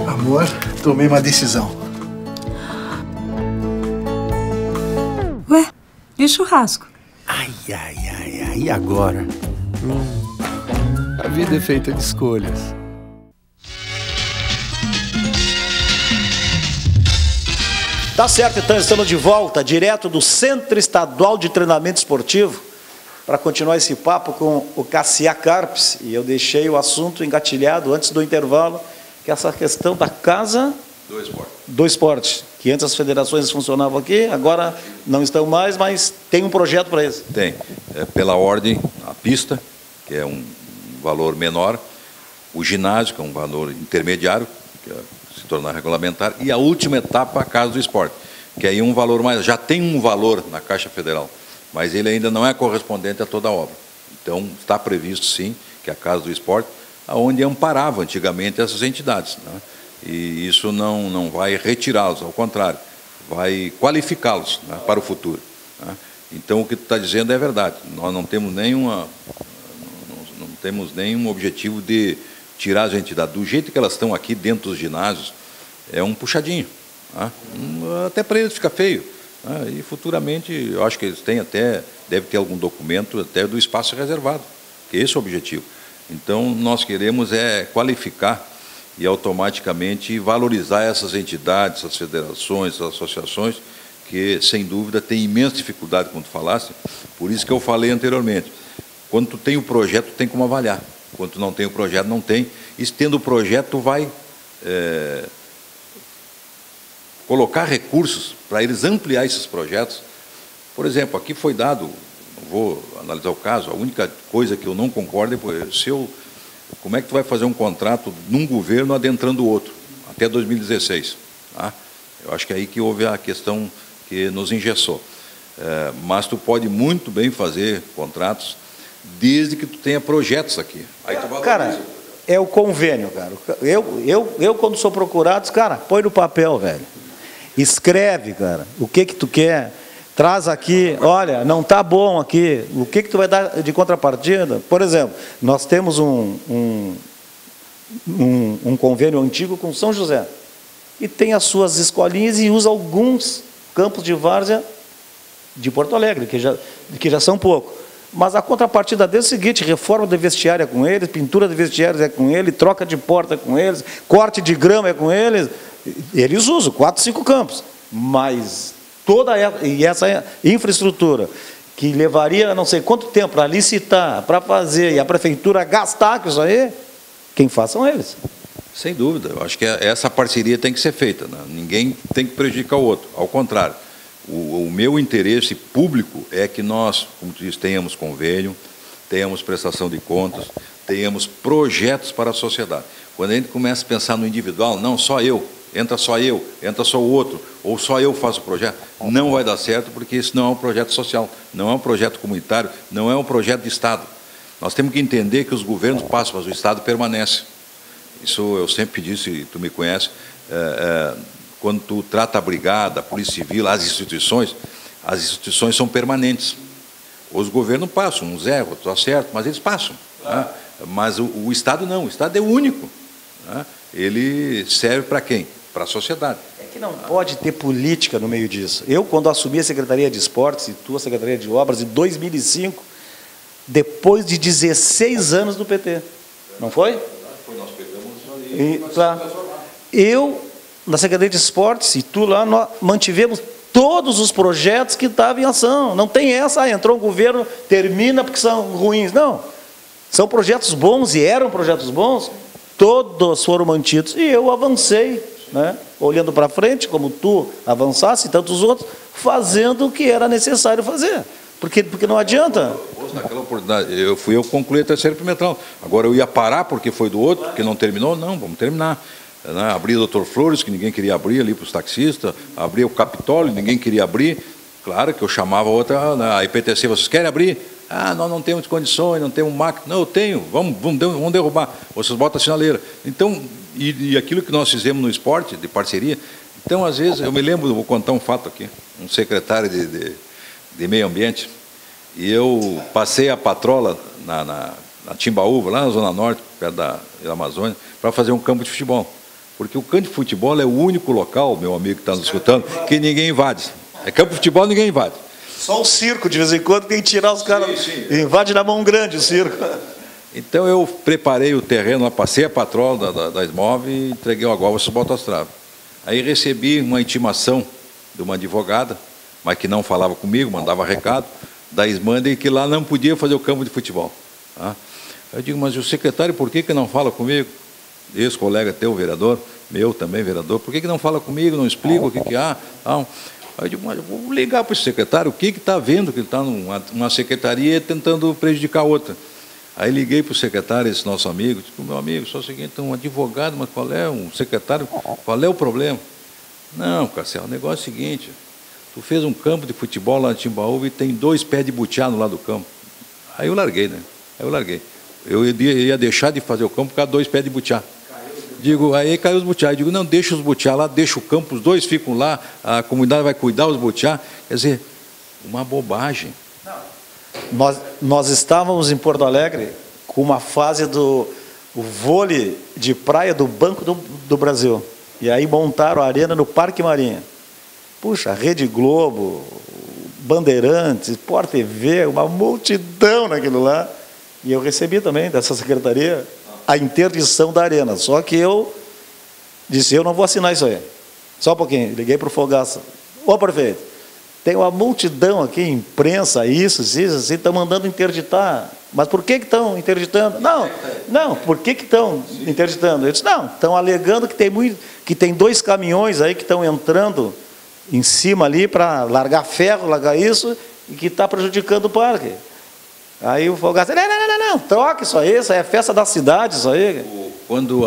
Amor, tomei uma decisão. Ué, e o churrasco? Ai. E agora? A vida é feita de escolhas. Tá certo, então estamos de volta, direto do Centro Estadual de Treinamento Esportivo, para continuar esse papo com o Cassiá Carpes. E eu deixei o assunto engatilhado antes do intervalo, que é essa questão da casa do esporte, que antes as federações funcionavam aqui, agora não estão mais, mas tem um projeto para isso. Tem. Pela ordem, a pista, que é um valor menor, o ginásio, que é um valor intermediário, que é se tornar regulamentar, e a última etapa, a Casa do Esporte, que aí um valor mais, já tem um valor na Caixa Federal, mas ele ainda não é correspondente a toda a obra. Então, está previsto, sim, que a Casa do Esporte, onde amparava antigamente essas entidades, né? E isso não vai retirá-los, ao contrário, vai qualificá-los, né, para o futuro, né? Então, o que tu está dizendo é verdade. Nós não temos nenhum objetivo de tirar as entidades. Do jeito que elas estão aqui dentro dos ginásios, é um puxadinho, né? Até para eles fica feio, né? E futuramente, eu acho que eles têm deve ter algum documento até do espaço reservado, que esse é o objetivo. Então, nós queremos qualificar e automaticamente valorizar essas entidades, essas federações, essas associações, que, sem dúvida, têm imensa dificuldade, como tu falaste, por isso que eu falei anteriormente. Quando tu tem o projeto, tu tem como avaliar. Quando tu não tem o projeto, não tem. E tendo o projeto, tu vai colocar recursos para eles ampliar esses projetos. Por exemplo, aqui foi dado, não vou analisar o caso, a única coisa que eu não concordo é como é que tu vai fazer um contrato num governo adentrando o outro, até 2016. Tá? Eu acho que é aí que houve a questão que nos engessou. Mas tu pode muito bem fazer contratos desde que tu tenha projetos aqui. Aí tu cara, é o convênio, cara. Eu quando sou procurado, cara, põe no papel, velho. Escreve, cara, o que tu quer. Traz aqui, olha, não está bom aqui, o que tu vai dar de contrapartida? Por exemplo, nós temos um convênio antigo com São José, e tem as suas escolinhas e usa alguns campos de várzea de Porto Alegre, que já são pouco. Mas a contrapartida deles é o seguinte: reforma de vestiário é com eles, pintura de vestiários é com eles, troca de porta é com eles, corte de grama é com eles. Eles usam 4, 5 campos, mas toda essa infraestrutura que levaria não sei quanto tempo para licitar, para fazer, e a prefeitura gastar com isso aí, quem faz são eles. Sem dúvida, eu acho que essa parceria tem que ser feita, né? Ninguém tem que prejudicar o outro, ao contrário. O meu interesse público é que nós, como tu diz, tenhamos convênio, tenhamos prestação de contas, tenhamos projetos para a sociedade. Quando a gente começa a pensar no individual, não, só eu, entra só o outro, ou só eu faço o projeto, não vai dar certo, porque isso não é um projeto social, não é um projeto comunitário, não é um projeto de Estado. Nós temos que entender que os governos passam, mas o Estado permanece. Isso eu sempre disse, e tu me conhece, quando tu trata a brigada, a polícia civil, as instituições são permanentes. Os governos passam, uns erram, outros acertam, mas eles passam, né? Mas o Estado não, o Estado é único, né? Ele serve para quem? Para a sociedade. É que não pode ter política no meio disso. Eu, quando assumi a Secretaria de Esportes e tu a Secretaria de Obras, em 2005, depois de 16 anos do PT, não foi? Nós pegamos eu, na Secretaria de Esportes, e tu lá, nós mantivemos todos os projetos que estavam em ação. Não tem essa, entrou um governo, termina porque são ruins. Não. São projetos bons e eram projetos bons, todos foram mantidos. E eu avancei, né? Olhando para frente, como tu avançasse e tantos outros, fazendo o que era necessário fazer. Porque não adianta. Naquela oportunidade, eu concluí a terceira perimetral. Agora eu ia parar porque foi do outro, porque não terminou? Não, vamos terminar. né? Abria o Dr. Flores, que ninguém queria abrir ali para os taxistas, abria o Capitólio, ninguém queria abrir. Claro que eu chamava outra, a IPTC, vocês querem abrir? Ah, nós não temos condições, não temos máquina. Não, eu tenho, vamos derrubar. Vocês botam a sinaleira. Então, e aquilo que nós fizemos no esporte, de parceria. Então, às vezes, eu me lembro, vou contar um fato aqui, um secretário de meio ambiente, e eu passei a patrola na Timbaúba, lá na Zona Norte, perto da Amazônia, para fazer um campo de futebol. Porque o campo de futebol é o único local, meu amigo que está nos escutando, que ninguém invade. É campo de futebol, ninguém invade. Só o circo, de vez em quando, tem que tirar os caras. Invade na mão grande o circo. Então eu preparei o terreno, passei a patrola da Esmov e entreguei agora, vocês botam as traves. Aí recebi uma intimação de uma advogada, mas que não falava comigo, mandava recado, da Ismande, que lá não podia fazer o campo de futebol. Tá? Eu digo, mas o secretário, por que não fala comigo? Esse colega teu, vereador, meu também, vereador, por que não fala comigo, não explica o que há? Não. Aí eu digo, mas eu vou ligar para esse secretário, o que está vendo que ele está numa secretaria tentando prejudicar outra. Aí liguei para o secretário, esse nosso amigo, disse, meu amigo, só o seguinte, um advogado, mas qual é, um secretário, qual é o problema? Não, Cassiel, o negócio é o seguinte, tu fez um campo de futebol lá em Timbaúba e tem 2 pés de butiá no lado do campo. Aí eu larguei, né? Aí eu larguei. Eu ia deixar de fazer o campo por causa de 2 pés de butiá. Digo, aí caiu os butiá. Eu digo, não, deixa os butiá lá, deixa o campo, os 2 ficam lá, a comunidade vai cuidar dos butiá. Quer dizer, uma bobagem. Nós estávamos em Porto Alegre com uma fase do vôlei de praia do Banco do Brasil. E aí montaram a arena no Parque Marinha. Puxa, Rede Globo, Bandeirantes, Sport TV, uma multidão naquilo lá. E eu recebi também dessa secretaria a interdição da arena. Só que eu disse, eu não vou assinar isso aí. Só um pouquinho, liguei para o Fogaça. Ô, prefeito, tem uma multidão aqui, imprensa, isso, assim, estão mandando interditar. Mas por que estão interditando? Não, por que estão interditando? Eu disse, não, estão alegando que tem 2 caminhões aí que estão entrando em cima ali para largar ferro, largar isso, e que está prejudicando o parque. Aí o Fogaça, não, troca isso aí é festa da cidade, isso aí. Quando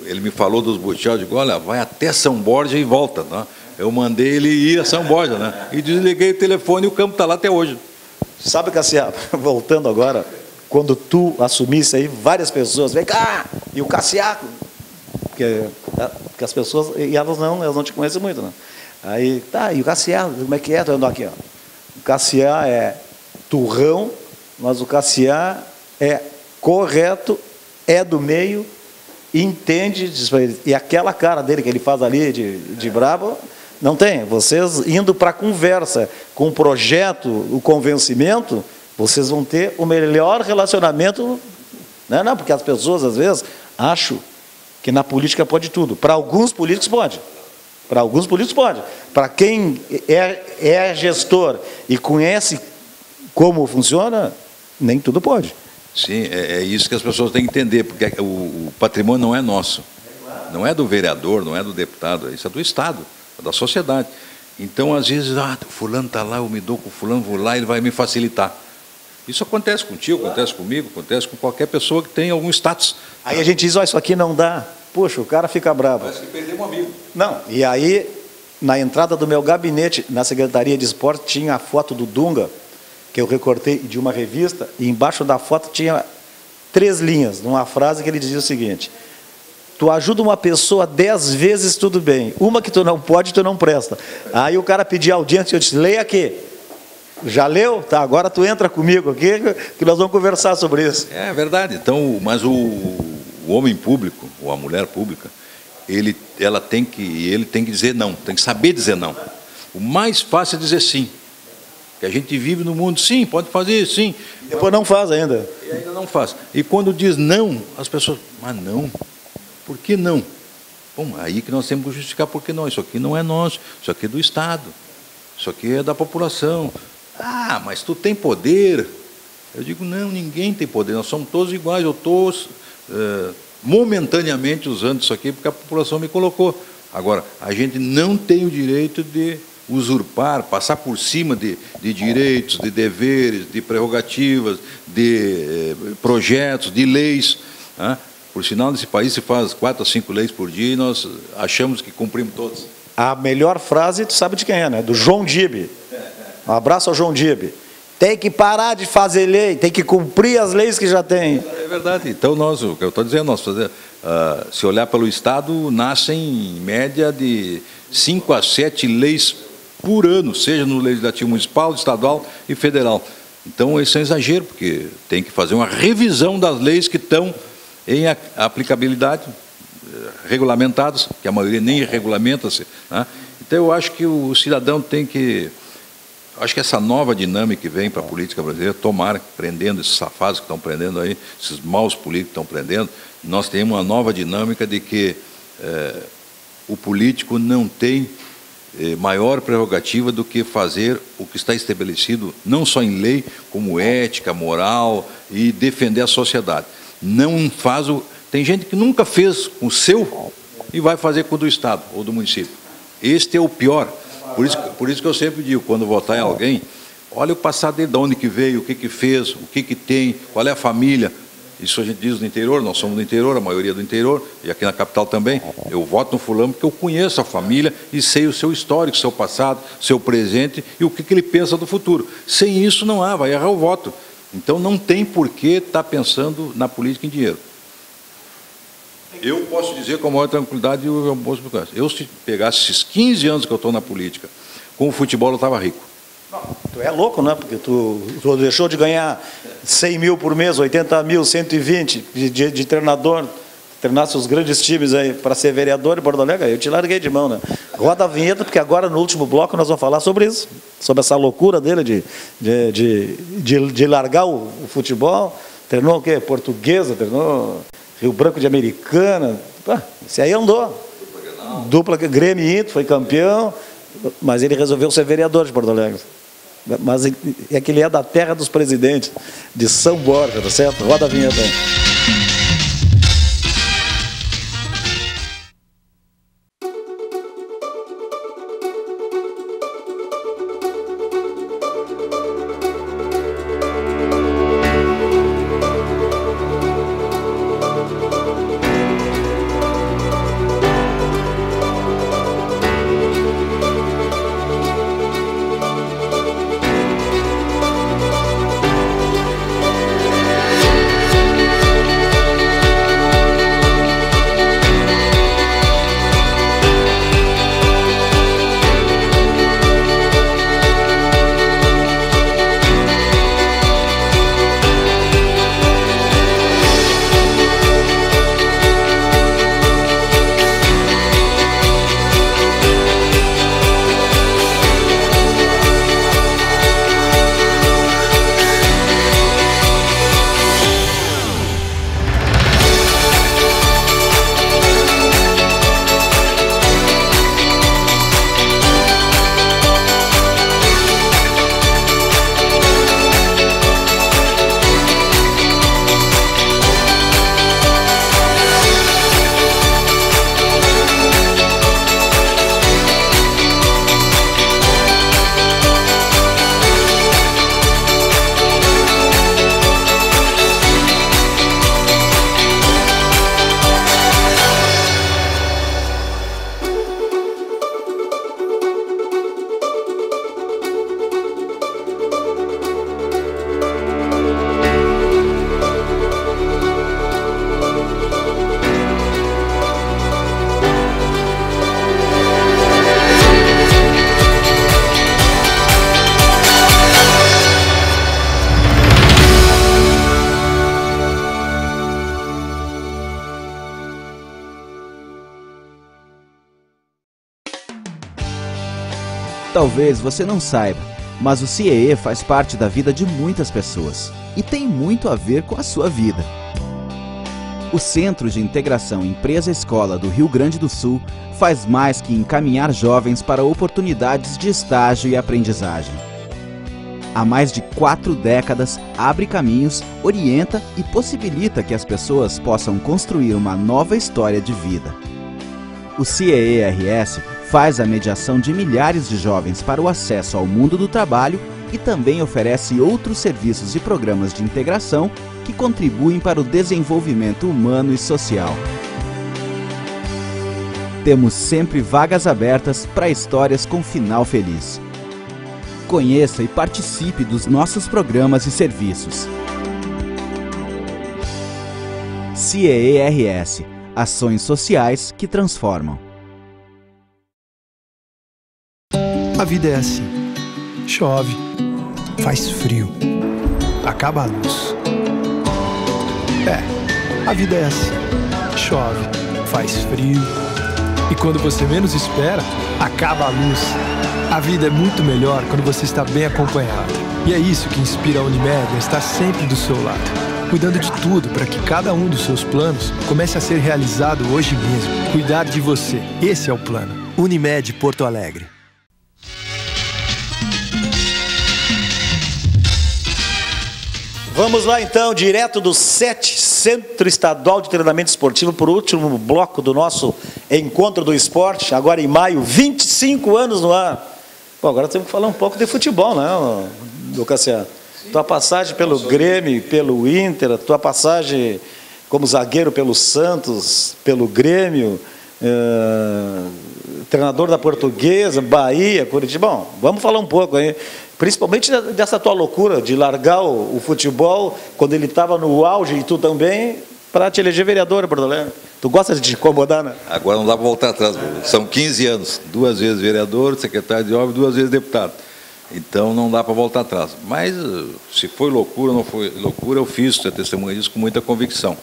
ele me falou dos butiá, eu digo, olha, vai até São Borja e volta, né? Eu mandei ele ir a São Borja, né? E desliguei o telefone e o campo está lá até hoje. Sabe, Cassiano, voltando agora, quando tu assumisse aí, várias pessoas, vem cá, e o Cassiaco, porque as pessoas, e elas não te conhecem muito, né? Aí, tá, e o Cassiaco, como é que é? Estou andando aqui, ó. O Cassiá é turrão, mas o Cassiá é correto, é do meio, entende, e aquela cara dele que ele faz ali de brabo, não tem. Vocês indo para a conversa, com o projeto, o convencimento, vocês vão ter o melhor relacionamento, né? Não, porque as pessoas às vezes acham que na política pode tudo. Para alguns políticos pode. Para alguns políticos pode. Para quem é gestor e conhece como funciona, nem tudo pode. Sim, é isso que as pessoas têm que entender, porque o patrimônio não é nosso, não é do vereador, não é do deputado, isso é do Estado, é da sociedade. Então, às vezes, fulano está lá, eu me dou com fulano, vou lá, ele vai me facilitar. Isso acontece contigo, acontece comigo, acontece com qualquer pessoa que tem algum status. Aí a gente diz, isso aqui não dá. Puxa, o cara fica bravo. Parece que perdeu um amigo. Não, e aí, na entrada do meu gabinete, na Secretaria de Esporte, tinha a foto do Dunga, que eu recortei de uma revista, e embaixo da foto tinha 3 linhas, numa frase que ele dizia o seguinte, tu ajuda uma pessoa 10 vezes, tudo bem, uma que tu não pode, tu não presta. Aí o cara pedia audiência, eu disse, leia aqui. Já leu? Tá, agora tu entra comigo aqui, que nós vamos conversar sobre isso. É verdade, então, mas o homem público, ou a mulher pública, ele tem que dizer não, tem que saber dizer não. O mais fácil é dizer sim. Que a gente vive no mundo, sim, pode fazer, sim. Depois não faz ainda. E ainda não faz. E quando diz não, as pessoas, mas não, por que não? Bom, aí que nós temos que justificar por que não. Isso aqui não é nosso, isso aqui é do Estado, isso aqui é da população. Ah, mas tu tem poder. Eu digo, não, ninguém tem poder, nós somos todos iguais, eu estou momentaneamente usando isso aqui porque a população me colocou. Agora, a gente não tem o direito de usurpar, passar por cima de direitos, de deveres, de prerrogativas, de projetos, de leis, né? Por sinal, nesse país se faz 4 a 5 leis por dia e nós achamos que cumprimos todas. A melhor frase, tu sabe de quem é, né? Do João Dib. Um abraço ao João Dib. Tem que parar de fazer lei, tem que cumprir as leis que já tem. É verdade. Então, o que eu estou dizendo, se olhar pelo Estado, nascem, em média, de 5 a 7 leis por ano, seja no Legislativo Municipal, Estadual e Federal. Então, isso é um exagero, porque tem que fazer uma revisão das leis que estão em aplicabilidade, regulamentadas, que a maioria nem regulamenta-se, né? Então, eu acho que o cidadão tem que... Acho que essa nova dinâmica que vem para a política brasileira, tomara, prendendo esses safados que estão prendendo aí, esses maus políticos que estão prendendo, nós temos uma nova dinâmica de que o político não tem maior prerrogativa do que fazer o que está estabelecido, não só em lei, como ética, moral e defender a sociedade. Não faz o... Tem gente que nunca fez com o seu e vai fazer com o do Estado ou do município. Este é o pior. Por isso que eu sempre digo, quando votar em alguém, olha o passado dele, de onde que veio, o que que fez, o que que tem, qual é a família. Isso a gente diz no interior, nós somos do interior, a maioria do interior, e aqui na capital também. Eu voto no fulano porque eu conheço a família e sei o seu histórico, seu passado, seu presente e o que que ele pensa do futuro. Sem isso não há, vai errar o voto. Então não tem por que estar pensando na política em dinheiro. Eu posso dizer com a maior tranquilidade, eu se pegasse esses 15 anos que eu estou na política, com o futebol eu estava rico. Não, tu é louco, né? Porque tu deixou de ganhar 100 mil por mês, 80 mil, 120 de treinador, treinasse os grandes times aí para ser vereador em Porto Alegre, eu te larguei de mão, né? Roda a vinheta, porque agora no último bloco nós vamos falar sobre isso, sobre essa loucura dele de largar o futebol. Treinou o quê? Portuguesa, treinou Rio Branco de Americana, esse aí andou. Dupla Grêmio e Inter, foi campeão, mas ele resolveu ser vereador de Porto Alegre. Mas é que ele é da terra dos presidentes, de São Borja, tá certo? Roda a vinheta aí. Talvez você não saiba, mas o CIEE faz parte da vida de muitas pessoas e tem muito a ver com a sua vida. O Centro de Integração Empresa-Escola do Rio Grande do Sul faz mais que encaminhar jovens para oportunidades de estágio e aprendizagem. Há mais de 4 décadas, abre caminhos, orienta e possibilita que as pessoas possam construir uma nova história de vida. O CIEE-RS faz a mediação de milhares de jovens para o acesso ao mundo do trabalho e também oferece outros serviços e programas de integração que contribuem para o desenvolvimento humano e social. Temos sempre vagas abertas para histórias com final feliz. Conheça e participe dos nossos programas e serviços. CIEE-RS, ações sociais que transformam. A vida é assim. Chove, faz frio, acaba a luz. A vida é assim. Chove, faz frio, e quando você menos espera, acaba a luz. A vida é muito melhor quando você está bem acompanhado. E é isso que inspira a Unimed a estar sempre do seu lado, cuidando de tudo para que cada um dos seus planos comece a ser realizado hoje mesmo. Cuidar de você, esse é o plano. Unimed Porto Alegre. Vamos lá então, direto do SET, Centro Estadual de Treinamento Esportivo, para o último bloco do nosso Encontro do Esporte, agora em maio, 25 anos no ar. Pô, agora temos que falar um pouco de futebol, né, Lucas? Tua passagem pelo Grêmio, pelo Inter, tua passagem como zagueiro pelo Santos, pelo Grêmio, treinador da Portuguesa, Bahia, Curitiba. Bom, vamos falar um pouco aí. Principalmente dessa tua loucura de largar o futebol quando ele estava no auge e tu também, para te eleger vereador em Porto Alegre. Tu gosta de te incomodar, né? Agora não dá para voltar atrás. São 15 anos, 2 vezes vereador, secretário de obras, 2 vezes deputado. Então não dá para voltar atrás. Mas se foi loucura ou não foi loucura, eu fiz, você testemunha disso com muita convicção.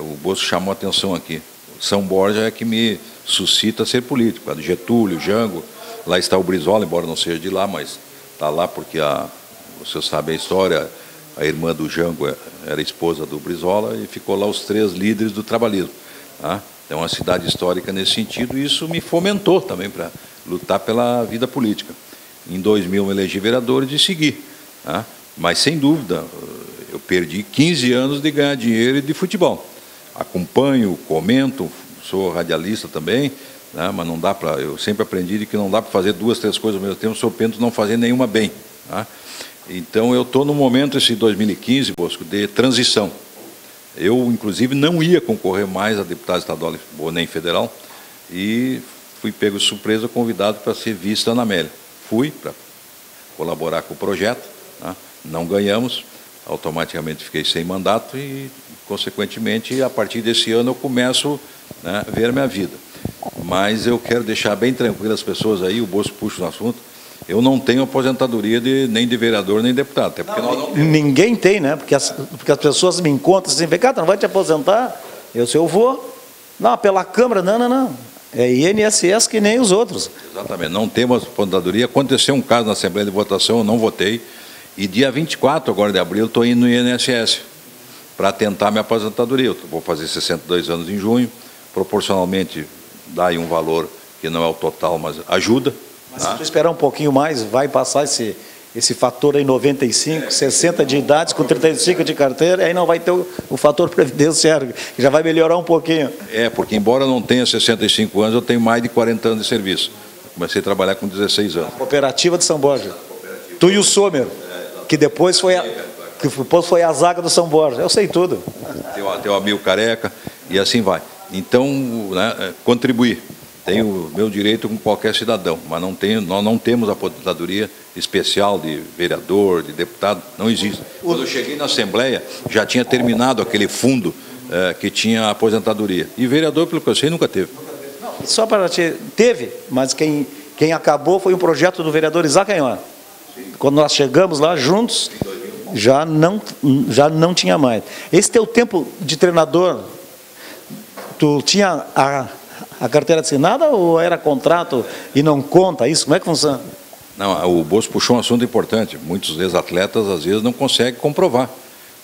O Bosco chamou a atenção aqui. São Borja é que me suscita a ser político. A do Getúlio, Jango, lá está o Brizola, embora não seja de lá, mas está lá porque você sabe a história, a irmã do Jango era esposa do Brizola e ficou lá os 3 líderes do trabalhismo. Tá? É uma cidade histórica nesse sentido e isso me fomentou também para lutar pela vida política. Em 2000 me elegi vereador e segui. Tá? Mas sem dúvida, eu perdi 15 anos de ganhar dinheiro e de futebol. Acompanho, comento, sou radialista também, né, mas não dá para. Eu sempre aprendi que não dá para fazer 2, 3 coisas ao mesmo tempo, sou pento não fazer nenhuma bem. Tá? Então eu estou no momento, esse 2015, Bosco, de transição. Eu, inclusive, não ia concorrer mais a deputado estadual ou nem federal e fui pego de surpresa, convidado para ser vice da Ana Amélia. Fui para colaborar com o projeto, tá? Não ganhamos, automaticamente fiquei sem mandato e, consequentemente, a partir desse ano eu começo, né, a ver a minha vida. Mas eu quero deixar bem tranquilo as pessoas aí, o Bosco puxa no assunto, eu não tenho aposentadoria nem de vereador nem de deputado. Até porque nós não temos. Ninguém tem, né? Porque as pessoas me encontram assim, cara, não vai te aposentar? Eu vou. Não, pela Câmara, não. É INSS que nem os outros. Exatamente, não temos aposentadoria. Aconteceu um caso na Assembleia de Votação, eu não votei, e dia 24 agora de abril estou indo no INSS para tentar minha aposentadoria. Eu vou fazer 62 anos em junho, proporcionalmente dá aí um valor que não é o total, mas ajuda. Mas se tu esperar um pouquinho mais, vai passar esse fator aí 95, 60 de idade, com 35 de carteira, aí não vai ter o fator previdenciário, que já vai melhorar um pouquinho. Porque embora eu não tenha 65 anos, eu tenho mais de 40 anos de serviço. Comecei a trabalhar com 16 anos. Cooperativa de São Borja. Tu e o Sommer, que depois foi a zaga do São Borja. Eu sei tudo. Tem o amigo Careca, e assim vai. Então, né, contribuir. Tenho o meu direito com qualquer cidadão, mas nós não temos aposentadoria especial de vereador, de deputado, não existe. Quando eu cheguei na Assembleia, já tinha terminado aquele fundo que tinha aposentadoria. E vereador, pelo que eu sei, nunca teve. Só para teve, mas quem acabou foi um projeto do vereador Isaac Anhor. Quando nós chegamos lá juntos, já não tinha mais. Esse teu tempo de treinador, tu tinha a carteira assinada ou era contrato e não conta isso? Como é que funciona? Não, o Bosco puxou um assunto importante. Muitos ex-atletas, às vezes, não conseguem comprovar,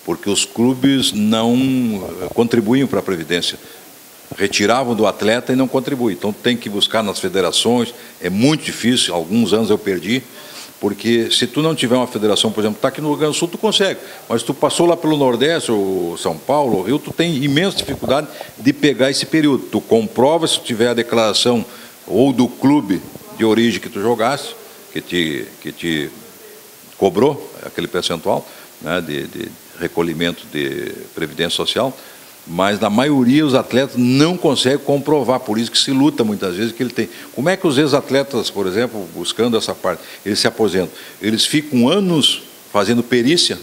porque os clubes não contribuem para a Previdência. Retiravam do atleta e não contribuem. Então, tem que buscar nas federações. É muito difícil. Alguns anos eu perdi, porque se tu não tiver uma federação, por exemplo, está aqui no Rio Grande do Sul, tu consegue. Mas tu passou lá pelo Nordeste, ou São Paulo, ou Rio, tu tem imensa dificuldade de pegar esse período. Tu comprova se tu tiver a declaração ou do clube de origem que tu jogasse, que te cobrou aquele percentual, né, de recolhimento de previdência social, mas na maioria os atletas não conseguem comprovar, por isso que se luta muitas vezes que ele tem. Como é que os ex-atletas, por exemplo, buscando essa parte, eles se aposentam? Eles ficam anos fazendo perícia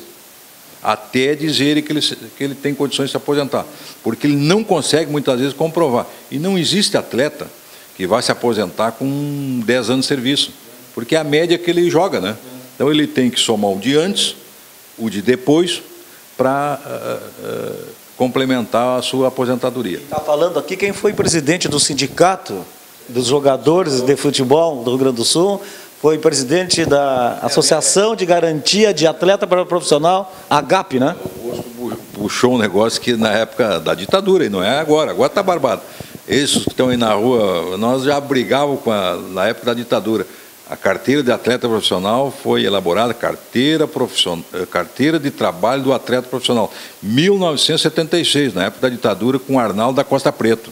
até dizerem que ele tem condições de se aposentar, porque ele não consegue muitas vezes comprovar. E não existe atleta que vai se aposentar com 10 anos de serviço, porque é a média que ele joga, né? Então ele tem que somar o de antes, o de depois, para complementar a sua aposentadoria. Está falando aqui quem foi presidente do sindicato dos jogadores de futebol do Rio Grande do Sul, foi presidente da Associação de Garantia de Atleta Profissional, AGAP, né? Puxou um negócio que na época da ditadura, e não é agora está barbado. Esses que estão aí na rua, nós já brigávamos na época da ditadura. A carteira de atleta profissional foi elaborada, carteira de trabalho do atleta profissional, 1976, na época da ditadura, com Arnaldo da Costa Preto.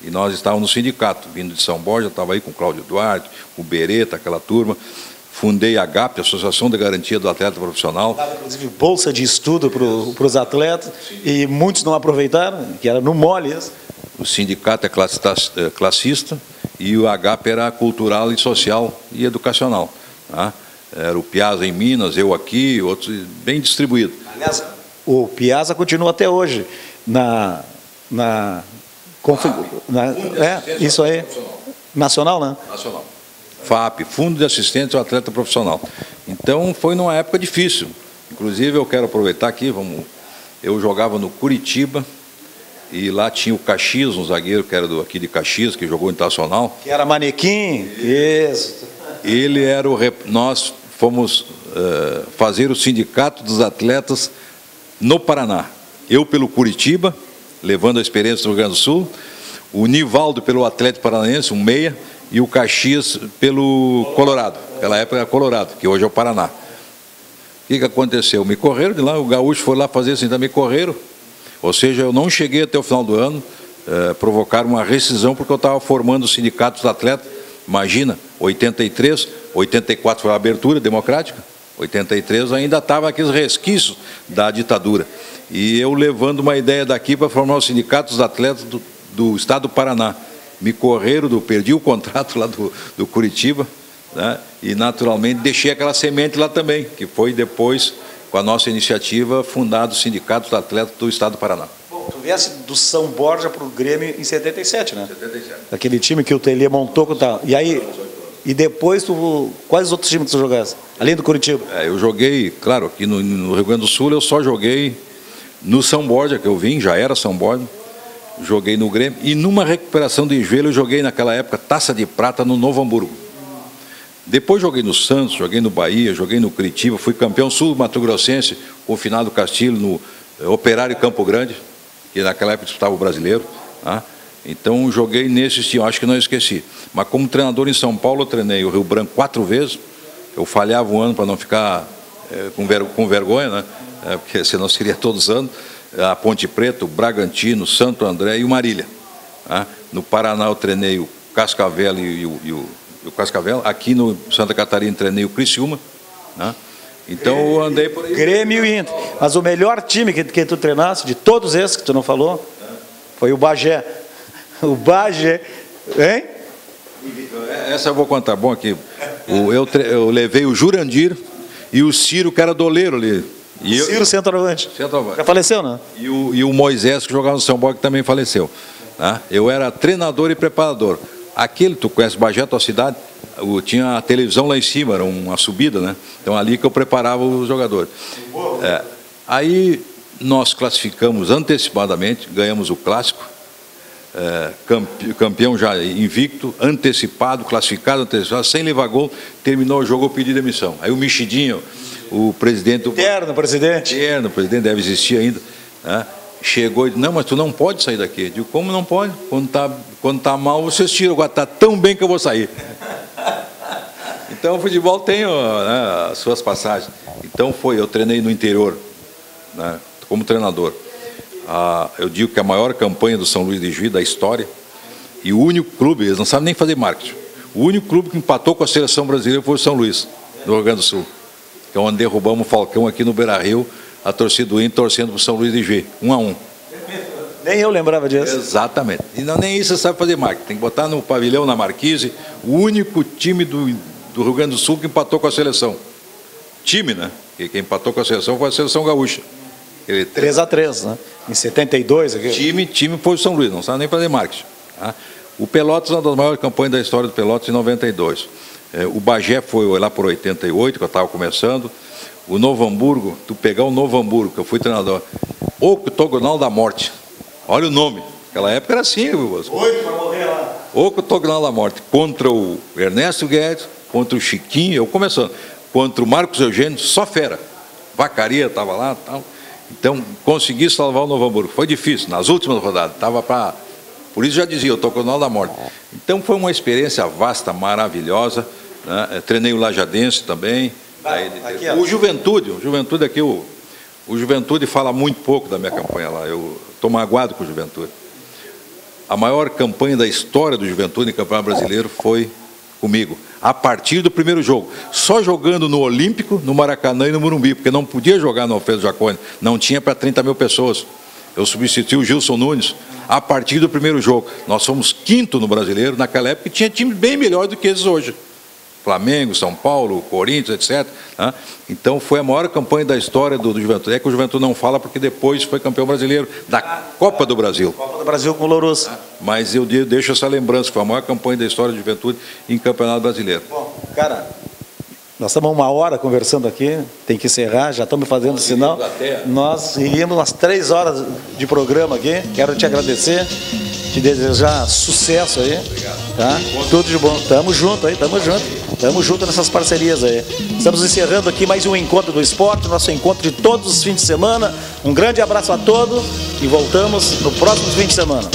E nós estávamos no sindicato, vindo de São Borja, estava aí com o Cláudio Duarte, o Beretta, aquela turma. Fundei a AGAP, Associação de Garantia do Atleta Profissional. Dava, inclusive, bolsa de estudo para os atletas, e muitos não aproveitaram, que era no mole isso. O sindicato é classista e o AGAP era cultural e social e educacional. Tá? Era o Piazza em Minas, eu aqui, outros bem distribuído. Aliás, o Piazza continua até hoje isso aí, nacional, né? Nacional. FAP, Fundo de Assistência ao Atleta Profissional. Então, foi numa época difícil. Inclusive, eu quero aproveitar aqui, eu jogava no Curitiba, e lá tinha o Caxias, um zagueiro que era aqui de Caxias, que jogou internacional. Que era manequim? Isso. Ele era nós fomos fazer o sindicato dos atletas no Paraná. Eu pelo Curitiba, levando a experiência do Rio Grande do Sul, o Nivaldo pelo Atlético Paranaense, um meia, e o Caxias pelo Colorado. Naquela época era Colorado, que hoje é o Paraná. O que aconteceu? Me correram de lá, o Gaúcho foi lá fazer assim, também correram. Ou seja, eu não cheguei até o final do ano, provocaram uma rescisão porque eu estava formando os sindicatos dos atletas. Imagina, 83, 84 foi a abertura democrática, 83 ainda estava aqueles resquícios da ditadura. E eu levando uma ideia daqui para formar os sindicatos dos atletas do estado do Paraná. Me correram, perdi o contrato lá do Curitiba, né? E naturalmente deixei aquela semente lá também, que foi depois, com a nossa iniciativa, fundado o Sindicato dos Atletas do Estado do Paraná. Bom, tu viesse do São Borja para o Grêmio em 77, né? 77. Aquele time que o Telê montou. E aí, e depois, quais os outros times que tu jogasse? Além do Curitiba? Eu joguei, claro, aqui no Rio Grande do Sul, eu só joguei no São Borja, que eu vim, já era São Borja. Joguei no Grêmio. E numa recuperação de joelho, eu joguei naquela época Taça de Prata no Novo Hamburgo. Depois joguei no Santos, joguei no Bahia, joguei no Curitiba, fui campeão sul-mato-grossense com o Finado Castilho no Operário Campo Grande, que naquela época disputava o brasileiro. Tá? Então joguei nesses times, acho que não esqueci. Mas como treinador em São Paulo, eu treinei o Rio Branco 4 vezes. Eu falhava um ano para não ficar com vergonha, né? Porque senão seria todos os anos. A Ponte Preta, o Bragantino, Santo André e o Marília. Tá? No Paraná eu treinei o Cascavel e o Cascavel. Aqui no Santa Catarina treinei o Criciúma. Né? Então eu andei por aí. Grêmio e Inter. Mas o melhor time que tu treinasse, de todos esses que tu não falou, foi o Bagé. O Bagé, hein? Essa eu vou contar, bom aqui. Eu levei o Jurandir e o Ciro, que era doleiro ali. Ciro, centroavante. Já faleceu, né? E o Moisés, que jogava no São Paulo, que também faleceu. Tá? Eu era treinador e preparador. Aquele, tu conhece Bagé, tua cidade? Tinha a televisão lá em cima, era uma subida, né? Então ali que eu preparava os jogadores. Aí nós classificamos antecipadamente, ganhamos o clássico, campeão já invicto, antecipado, classificado, sem levar gol, terminou o jogo, eu pedi demissão. Aí o Mexidinho, o presidente... Eterno presidente, deve existir ainda, né? Chegou e disse, não, mas tu não pode sair daqui. Eu digo, como não pode? Quando tá mal, vocês tiram, agora está tão bem que eu vou sair. Então o futebol tem, né, as suas passagens. Então eu treinei no interior, né, como treinador. Eu digo que a maior campanha do São Luís de Juí da história, e o único clube, eles não sabem nem fazer marketing, o único clube que empatou com a seleção brasileira foi o São Luís, do Rio Grande do Sul. que é onde derrubamos o Falcão aqui no Beira-Rio, a torcida do Inter torcendo para o São Luís de G, 1-1. Nem eu lembrava disso. Exatamente. E não, nem isso você sabe fazer marketing. Tem que botar no pavilhão, na Marquise, o único time do Rio Grande do Sul que empatou com a seleção. Time, né? E quem empatou com a seleção foi a seleção gaúcha. 3-3, né? Em 72. Aqui. Time foi o São Luís, não sabe nem fazer marketing. Tá? O Pelotas é uma das maiores campanhas da história do Pelotas em 92. O Bagé foi lá por 88, que eu estava começando. O Novo Hamburgo, tu pegar o Novo Hamburgo, que eu fui treinador, Octogonal da Morte. Olha o nome. Naquela época era assim, viu? 8 para morrer lá. Octogonal da Morte. Contra o Ernesto Guedes, contra o Chiquinho, eu começando. Contra o Marcos Eugênio, só fera. Vacaria estava lá e tal. Então, consegui salvar o Novo Hamburgo. Foi difícil, nas últimas rodadas. Estava para... Por isso já dizia, Octogonal da Morte. Então, foi uma experiência vasta, maravilhosa. Né? Treinei o Lajadense também. Aqui, o Juventude aqui, o Juventude fala muito pouco da minha campanha lá. Eu estou magoado com o Juventude. A maior campanha da história do Juventude em Campeonato Brasileiro foi comigo, a partir do primeiro jogo. Só jogando no Olímpico, no Maracanã e no Morumbi, porque não podia jogar no Alfredo Jaconi. Não tinha para 30 mil pessoas. Eu substituí o Gilson Nunes a partir do primeiro jogo. Nós fomos quinto no Brasileiro, naquela época, e tinha time bem melhor do que esses hoje. Flamengo, São Paulo, Corinthians, etc. Né? Então foi a maior campanha da história do Juventude. É que o Juventude não fala porque depois foi campeão brasileiro da Copa do Brasil. Copa do Brasil com o Louroso. Mas eu deixo essa lembrança, que foi a maior campanha da história do Juventude em Campeonato Brasileiro. Bom, cara, nós estamos 1 hora conversando aqui, tem que encerrar, já estamos fazendo sinal. Nós iríamos umas 3 horas de programa aqui. Quero te agradecer, te desejar sucesso aí. Tá? Tudo de bom. Tamo junto aí, tamo junto nessas parcerias aí. Estamos encerrando aqui mais um Encontro do Esporte, nosso encontro de todos os fins de semana. Um grande abraço a todos e voltamos no próximo fim de semana.